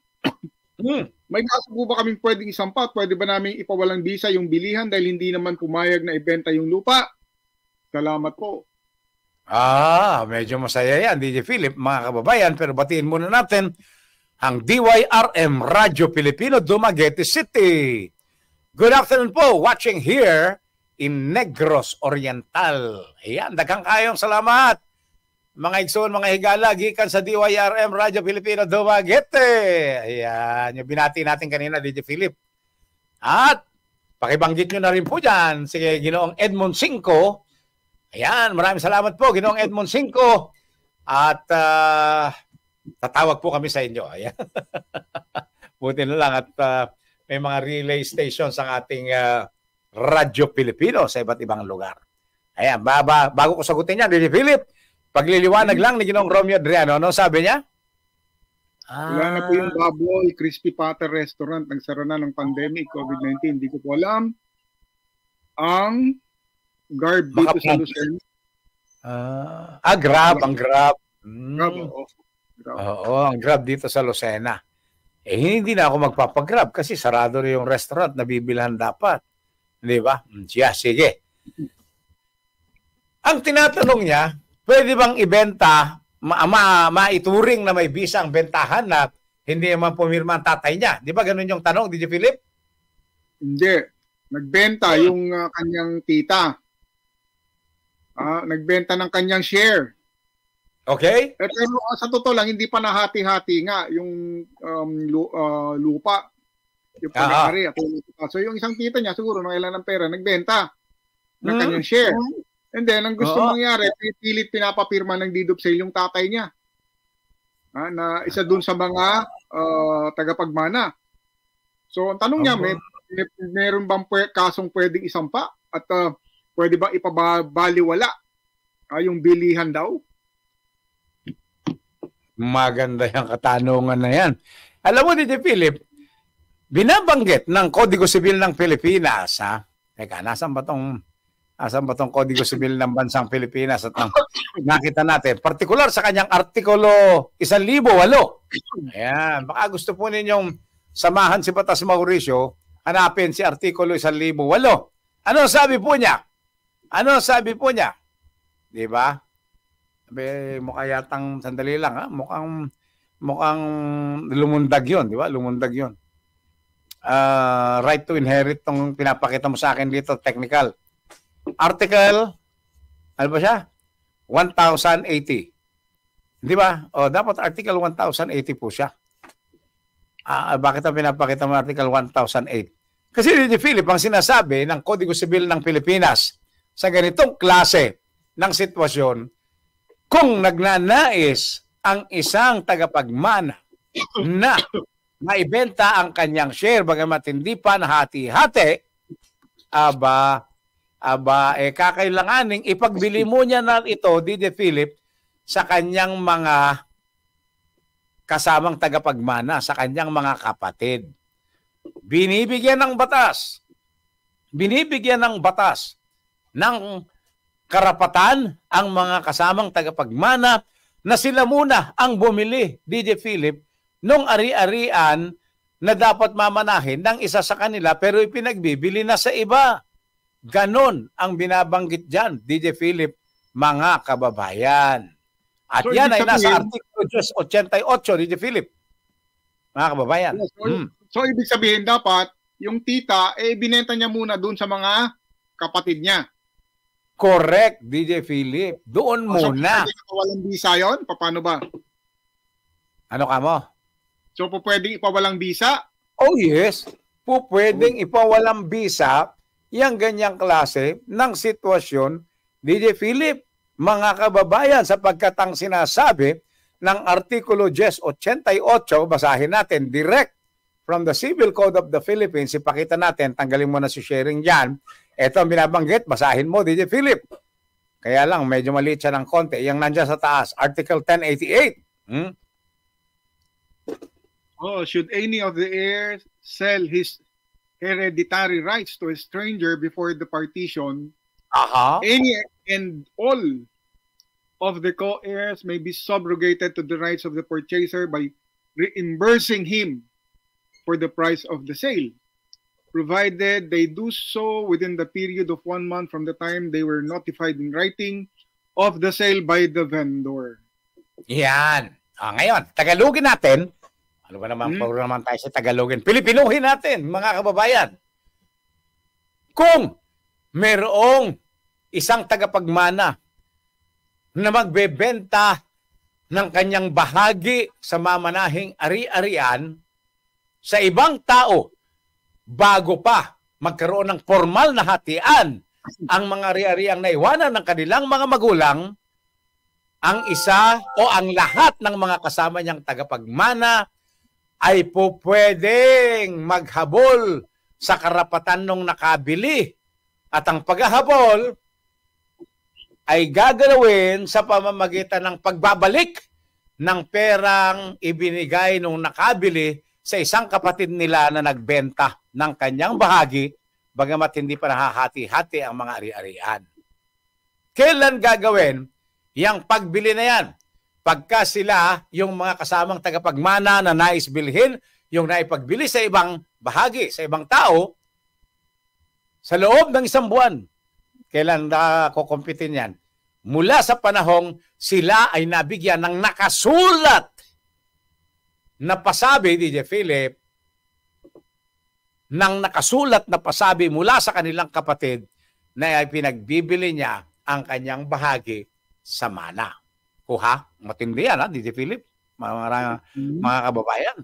Speaker 13: May kaso po ba kaming pwedeng isampa? Pwede ba namin ipawalang bisa yung bilihan dahil hindi naman pumayag na ibenta yung lupa? Salamat po.
Speaker 12: Medyo masaya yan, DJ Philip, mga kababayan. Pero batiin muna natin ang DYRM Radyo Pilipino, Dumaguete City. Good afternoon po, watching here in Negros Oriental. Ayan, daghang kayong salamat. Mga igsoon, mga higala, gikan sa DYRM Radyo Pilipino, Dumaguete. Ayan, yung binati natin kanina, DJ Philip. At pakibanggit nyo na rin po dyan, sige, Ginoong Edmond Cinco. Ayan, maraming salamat po, Ginoong Edmond Cinco. At tatawag po kami sa inyo. Ayan. Buti na lang at may mga relay stations ang ating Radyo Pilipino sa iba't ibang lugar. Ayan, bago ko sagutin yan, DJ Philip, pagliliwanag lang ni Ginoong Romeo Adriano, ano sabi niya?
Speaker 13: Wala na po yung Baboy Crispy Pater Restaurant. Nagsara na ng pandemic, COVID-19. Hindi ko po alam. Ang Grab dito sa Lucena.
Speaker 12: Grab, ang Grab.
Speaker 13: Grab,
Speaker 12: Oo, ang Grab dito sa Lucena. Hindi na ako magpapagrab kasi sarado na yung restaurant na bibilhan dapat. Di ba? Sige. Ang tinatanong niya, pwede bang ibenta, maituring na may bisa ang bentahan na hindi naman pumirma ang tatay niya? Di ba ganun yung tanong, DJ Philip?
Speaker 13: Hindi. Nagbenta yung kanyang tita. Nagbenta ng kanyang share.
Speaker 12: Okay.
Speaker 13: Pero sa totoo lang, hindi pa nahati-hati nga yung lupa. Yung pag-ari. So yung isang tita niya, siguro nung ilan ng pera, nagbenta ng kanyang share. And then, ang gusto mangyari, pilit pinapapirma ng deed of sale yung tatay niya. Na isa dun sa mga tagapagmana. So ang tanong niya, meron bang kasong pwedeng isampa? At pwede bang ipabaliwala yung bilihan daw?
Speaker 12: Maganda yung katanungan na yan. Alam mo, DJ Philip, binabanggit ng Kodigo Sibil ng Pilipinas, Teka, nasan ba tong Kodigo Sibil ng Bansang Pilipinas? At nakita natin, partikular sa kanyang artikulo 1,008. Ayan, baka gusto po ninyong samahan si Batas Mauricio, hanapin si artikulo 1,008. Ano sabi po niya? Di ba? Mukha yatang sandali lang, mukhang lumundag yun, di ba? Lumundag yun. Right to inherit tong pinapakita mo sa akin dito, technical. Article, ano ba siya? 1080. Di ba? Dapat article 1080 po siya. Bakit ang pinapakita mo article 1008? Kasi DJ Philip, ang sinasabi ng Kodigo Sibil ng Pilipinas sa ganitong klase ng sitwasyon, kung nagnanais ang isang tagapagmana na maibenta ang kanyang share bagamat hindi pa nahati-hati, kakailanganing ipagbili mo niya na ito, DJ Philip, sa kanyang mga kasamang tagapagmana, sa kanyang mga kapatid. Binibigyan ng batas ng karapatan ang mga kasamang tagapagmana na sila muna ang bumili, DJ Philip, nung ari-arian na dapat mamanahin ng isa sa kanila pero ipinagbibili na sa iba. Ganon ang binabanggit dyan, DJ Philip, mga kababayan. At so, yan ay nasa artikulo 88, DJ Philip. Mga kababayan.
Speaker 13: So, ibig sabihin dapat, yung tita, binenta niya muna dun sa mga kapatid niya.
Speaker 12: Correct, DJ Philip. Doon muna.
Speaker 13: So, walang bisa yun? Paano ba?
Speaker 12: Ano ka mo?
Speaker 13: So, pwedeng ipawalang bisa?
Speaker 12: Oh, yes. Pwedeng ipawalang bisa yung ganyang klase ng sitwasyon, DJ Philip, mga kababayan, sapagkat ang sinasabi ng Artikulo 1088, basahin natin, direct from the Civil Code of the Philippines, ipakita natin, tanggalin mo na si sharing dyan. Ito ang binabanggit, basahin mo, DJ Philip. Kaya lang, medyo maliit siya ng konti. Yung nandiyan sa taas, Article 1088.
Speaker 13: Should any of the heirs sell his hereditary rights to a stranger before the partition, any and all of the co-heirs may be subrogated to the rights of the purchaser by reimbursing him for the price of the sale, provided they do so within the period of 1 month from the time they were notified in writing of the sale by the vendor.
Speaker 12: Yan. Ngayon, Tagalogin natin. Ano ba naman, puro naman tayo sa Tagalogin. Pilipinuhin natin, mga kababayan. Kung merong isang tagapagmana na magbebenta ng kanyang bahagi sa mamanahing ari-arian sa ibang tao bago pa magkaroon ng formal na hatian ang mga ari-ariang naiwanan ng kanilang mga magulang, ang isa o ang lahat ng mga kasama niyang tagapagmana ay po pwedeng maghabol sa karapatan ng nakabili. At ang paghahabol ay gagalawin sa pamamagitan ng pagbabalik ng perang ibinigay nung nakabili sa isang kapatid nila na nagbenta ng kanyang bahagi, bagamat hindi pa nahahati-hati ang mga ari-arian. Kailan gagawin yung pagbili na yan? Pagka sila, yung mga kasamang tagapagmana na nais bilhin, yung naipagbili sa ibang bahagi, sa ibang tao, sa loob ng 1 buwan. Kailan nakukumpitin yan? Mula sa panahong sila ay nabigyan ng nakasulat na pasabi, DJ Philip, ng nakasulat na pasabi mula sa kanilang kapatid na ay pinagbibili niya ang kanyang bahagi sa mana. Kuha, matindi yan, ha, DJ Philip, mga kababayan.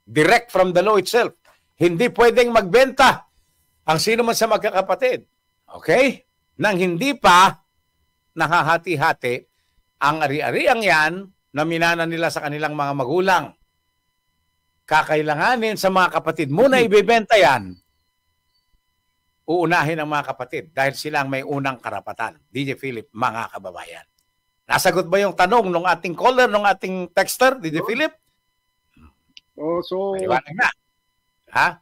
Speaker 12: Direct from the law itself. Hindi pwedeng magbenta ang sino man sa magkakapatid. Okay? Nang hindi pa nahahati-hati ang ari-ariang yan na minana nila sa kanilang mga magulang. Kakailanganin sa mga kapatid muna ibebenta yan, uunahin ang mga kapatid dahil sila ang may unang karapatan. DJ Philip, mga kababayan. Nasagot ba yung tanong ng ating caller, ng ating texter, DJ Philip? Maliwanag na. Ha?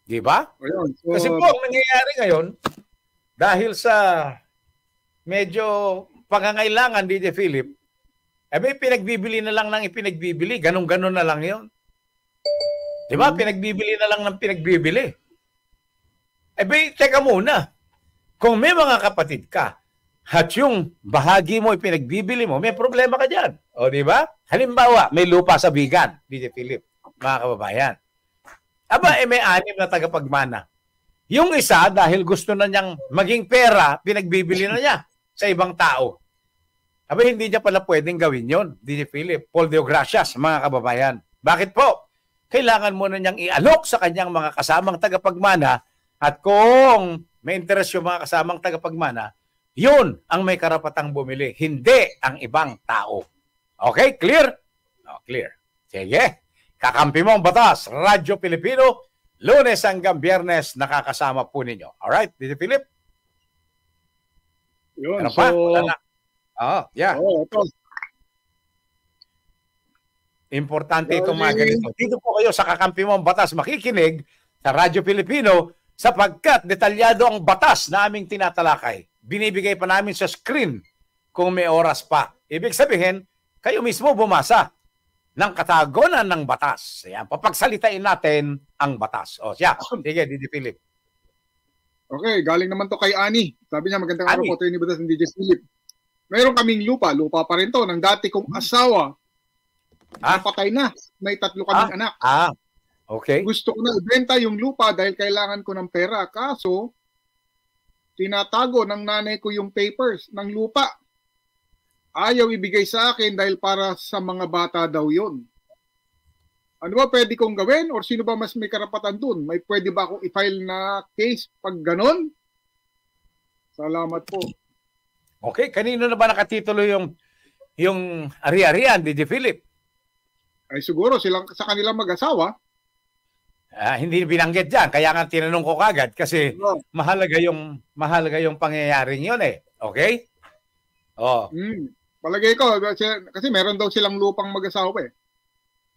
Speaker 12: Di ba? Kasi po, ang nangyayari ngayon, dahil sa medyo pangangailangan, DJ Philip, may pinagbibili na lang ng ipinagbibili. Ganun-ganun na lang yun. Di ba? Pinagbibili na lang ng pinagbibili. Teka muna. Kung may mga kapatid ka, at yung bahagi mo ipinagbibili mo, may problema ka dyan. O, di ba? Halimbawa, may lupa sa Bigan, DJ Philip, mga kababayan. May 6 na tagapagmana. Yung isa, dahil gusto na niyang maging pera, pinagbibili na niya sa ibang tao. Hindi niya pala pwedeng gawin yon, DJ Philip. Paul Deo Gracias, mga kababayan. Bakit po? Kailangan mo na niyang ialok sa kanyang mga kasamang tagapagmana at kung may interes yung mga kasamang tagapagmana, yun ang may karapatang bumili, hindi ang ibang tao. Okay? Clear? Clear. Sige. Kakampi mo ang batas. Radyo Pilipino, Lunes hanggang Biyernes, nakakasama po ninyo. Alright, DJ Philip?
Speaker 13: Yun,
Speaker 12: pa? Wala na. Yeah. Importante itong mga ganito. Dito po kayo sa Kakampi mo ang batas makikinig sa Radyo Pilipino sapagkat detalyado ang batas na aming tinatalakay. Binibigay pa namin sa screen kung may oras pa. Ibig sabihin, kayo mismo bumasa ng katagonan ng batas. Ayan, papagsalitain natin ang batas. Sige, DJ Philip.
Speaker 13: Okay, galing naman to kay Ani. Sabi niya, magandang araw po, ni Batas ng DJ Philip. Meron kaming lupa pa rin to, ng dati kong asawa. Napatay na, may 3 kaming anak.
Speaker 12: Okay.
Speaker 13: Gusto ko na ibenta yung lupa dahil kailangan ko ng pera. Kaso, tinatago ng nanay ko yung papers ng lupa. Ayaw ibigay sa akin dahil para sa mga bata daw yon. Ano ba pwede kong gawin? Or sino ba mas may karapatan dun? May pwede ba akong i-file na case pag ganon? Salamat po.
Speaker 12: Okay, kanino na ba nakatitulo yung ari-arian, DJ Philip?
Speaker 13: Ay siguro silang sa kanilang mag-asawa.
Speaker 12: Hindi binanggit diyan, kaya nga tinanong ko kagad kasi mahalaga yung pangyayaring 'yon eh. Okay? Oh.
Speaker 13: Palagay ko kasi meron daw silang lupang mag-asawa eh.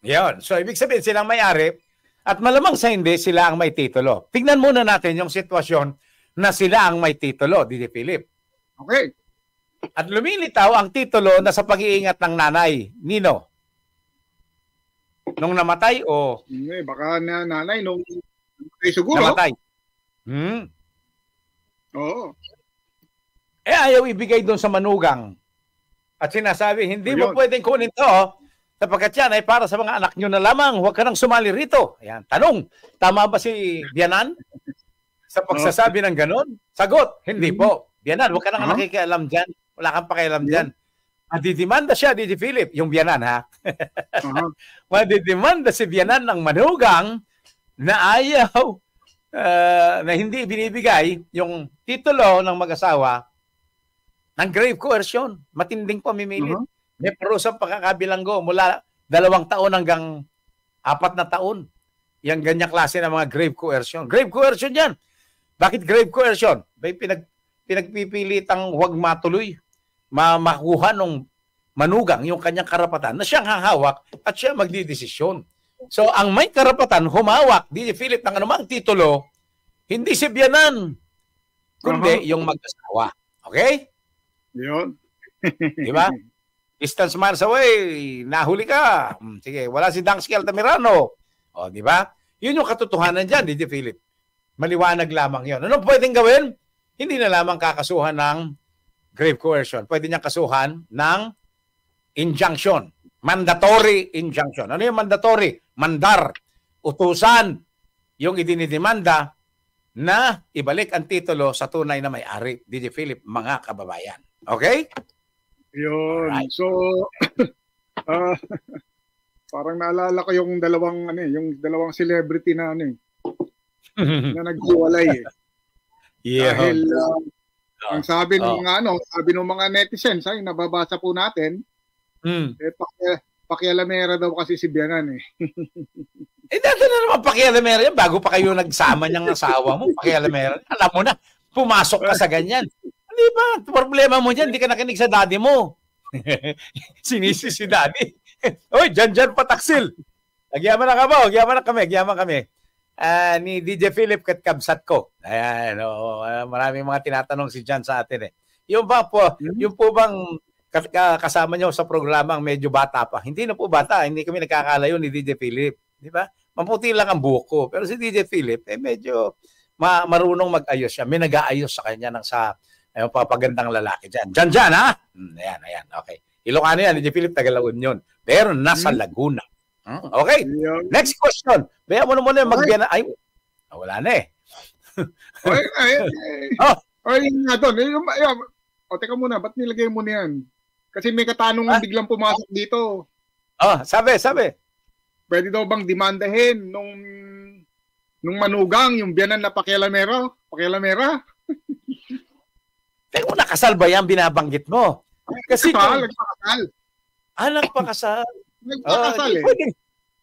Speaker 12: 'Yon. So ibig sabihin silang may-ari at malamang sa hindi sila ang may titulo. Tingnan muna natin yung sitwasyon na sila ang may titulo, DJ Philip.
Speaker 13: Okay.
Speaker 12: At lumilitaw ang titulo na sa pag-iingat ng nanay. Nino? Nung namatay o?
Speaker 13: Baka nanay nung siguro.
Speaker 12: Namatay.
Speaker 13: Oo.
Speaker 12: Ayaw ibigay doon sa manugang. At sinasabi, hindi mo pwedeng kunin to sapagkat yan ay para sa mga anak nyo na lamang. Huwag ka nang sumali rito. Ayan. Tanong, tama ba si Bianan sa pagsasabi ng ganon? Sagot, hindi po. Bianan, huwag ka nang nakikialam dyan. Wala kang pakialam dyan. Madidimanda siya, DJ Philip, yung Bianan ha. Madidimanda si Bianan ng manugang na ayaw na hindi binibigay yung titulo ng mag-asawa ng grave coercion. Matinding pamimilit. May parusang pagkakabilanggo mula 2 taon hanggang 4 na taon. Yung ganyang klase ng mga grave coercion. Grave coercion yan. Bakit grave coercion? May pinagpipilitang huwag matuloy. Makuha ng manugang yung kanyang karapatan na siyang hahawak at siya magdidesisyon. So, ang may karapatan humawak, DJ Philip, ng anumang titulo, hindi si Bianan, kundi yung mag-asawa. Okay?
Speaker 13: Yun.
Speaker 12: Diba? Distance miles away, nahuli ka. Sige, wala si Dangsky Altamirano. O, diba? Yun yung katotohanan dyan, DJ Philip. Maliwanag lamang yun. Ano pwedeng gawin? Hindi na lamang kakasuhan ng grave coercion. Pwede niyang kasuhan ng injunction. Mandatory injunction. Ano yung mandatory? Mandar. Utusan yung idinidemanda na ibalik ang titulo sa tunay na may-ari. DJ Philip, mga kababayan. Okay?
Speaker 13: Yun. Alright. So, parang naalala ko yung dalawang celebrity na na naghiwalay eh.
Speaker 12: Yeah.
Speaker 13: Dahil ang sabi ng mga netizens ay nababasa po natin, pakialamera daw kasi si Bianan eh.
Speaker 12: Dati na naman pakialamera yan bago pa kayo nagsama niyang asawa mo, pakialamera. Alam mo na, pumasok ka sa ganyan. Di ba? Problema mo dyan, hindi ka nakinig sa daddy mo. Sinisi si daddy. Oy, dyan pataksil. Agyaman na ka ba? Agyaman kami. Ni DJ Philip Katkabsat ko. Ayan, maraming mga tinatanong si Jan sa atin eh. Yung po bang kasama nyo sa programang medyo bata pa? Hindi na po bata, hindi kami nagkakalayo ni DJ Philip. Di ba? Maputi lang ang buhok ko. Pero si DJ Philip, medyo marunong mag-ayos siya. May nag-aayos sa kanya ng papagandang lalaki dyan. Jan, ha? Ayan, okay. Ilocano yan, DJ Philip, Tagalaon yun. Pero nasa Laguna. Okay, next question. Baya mo naman yung magbiyan na, wala na eh.
Speaker 13: Teka muna, ba't nilagay mo na yan? Kasi may katanungan biglang pumasok dito.
Speaker 12: Sabi.
Speaker 13: Pwede daw bang demandahin nung manugang, yung Bianan na pakialamera?
Speaker 12: Teka mo, nakasal ba yan binabanggit mo? Kasi
Speaker 13: nagpakasal.
Speaker 12: Nagpakasal.
Speaker 13: Nagpakasal eh.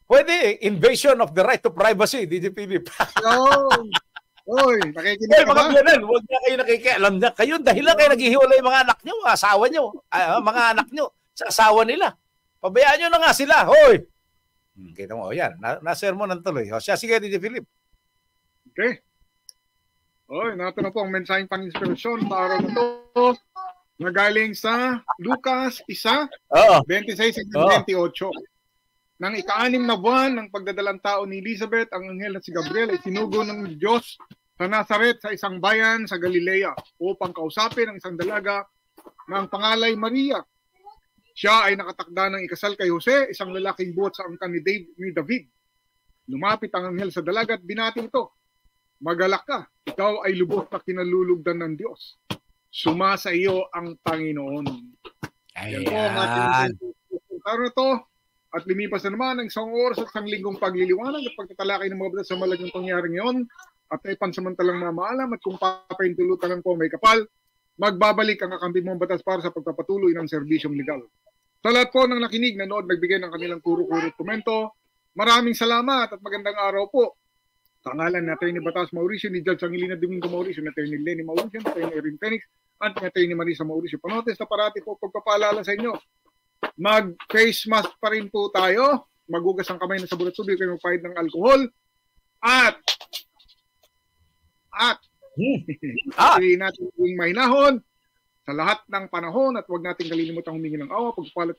Speaker 12: Pwede, invasion of the right to privacy, DJ Philip.
Speaker 13: Oy, nakikinig ka ba?
Speaker 12: Mga Bianan, huwag na kayo nakikialam na. Kayo, dahil lang kayo naghihiwalay mga anak nyo, asawa nyo, mga anak nyo, sa asawa nila. Pabayaan nyo na nga sila. Hoy! Kita mo, yan. Nasermon ng tuloy. Siya, sige, DJ Philip.
Speaker 13: Okay. Oy, nato na po ang mensaheng pang-inspirasyon para na to. Nagaling sa Lucas 1:26-28. Nang ika-6 na buwan ng pagdadalang tao ni Elizabeth, ang anghel na si Gabriel ay sinugo ng Diyos sa Nazaret sa isang bayan sa Galilea upang kausapin ang isang dalaga na ang pangalay Maria. Siya ay nakatakda ng ikasal kay Jose, isang lalaking buhat sa angkan ni David. Lumapit ang anghel sa dalaga at binati ito. Magalak ka, ikaw ay lubos na kinalulugdan ng Diyos. Sumasa iyo ang Panginoon. Ayan po ang ating ito. At lumipas na naman ang 1 oras at 1 linggong pagliliwanag at pagtatalakay ng mga batas sa malagang pangyari ngayon at ay pansamantalang mamaalam at kung papahintulutan lang po may kapal magbabalik ang kakampi mong batas para sa pagpapatuloy ng serbisyong legal. Sa lahat po ng nakinig, nanood, nagbigay ng kanilang kuro-kuro komento, maraming salamat at magandang araw po. Sa ngalan ni Atty. Batas Mauricio, ni Judge Angelina Domingo Mauricio, ni Atty. Lenny Mauricio, ni Atty. Erin Phoenix, at ni Atty. Marisa Mauricio Panotes, na parati po pagpapaalala sa inyo. Mag-face mask pa rin po tayo, magugas ang kamay na sabon at tubig, kayo magpahid ng alkohol, at hindi natin yung mahinahon sa lahat ng panahon at huwag natin kalilimutang humingi ng awa, pagpapalat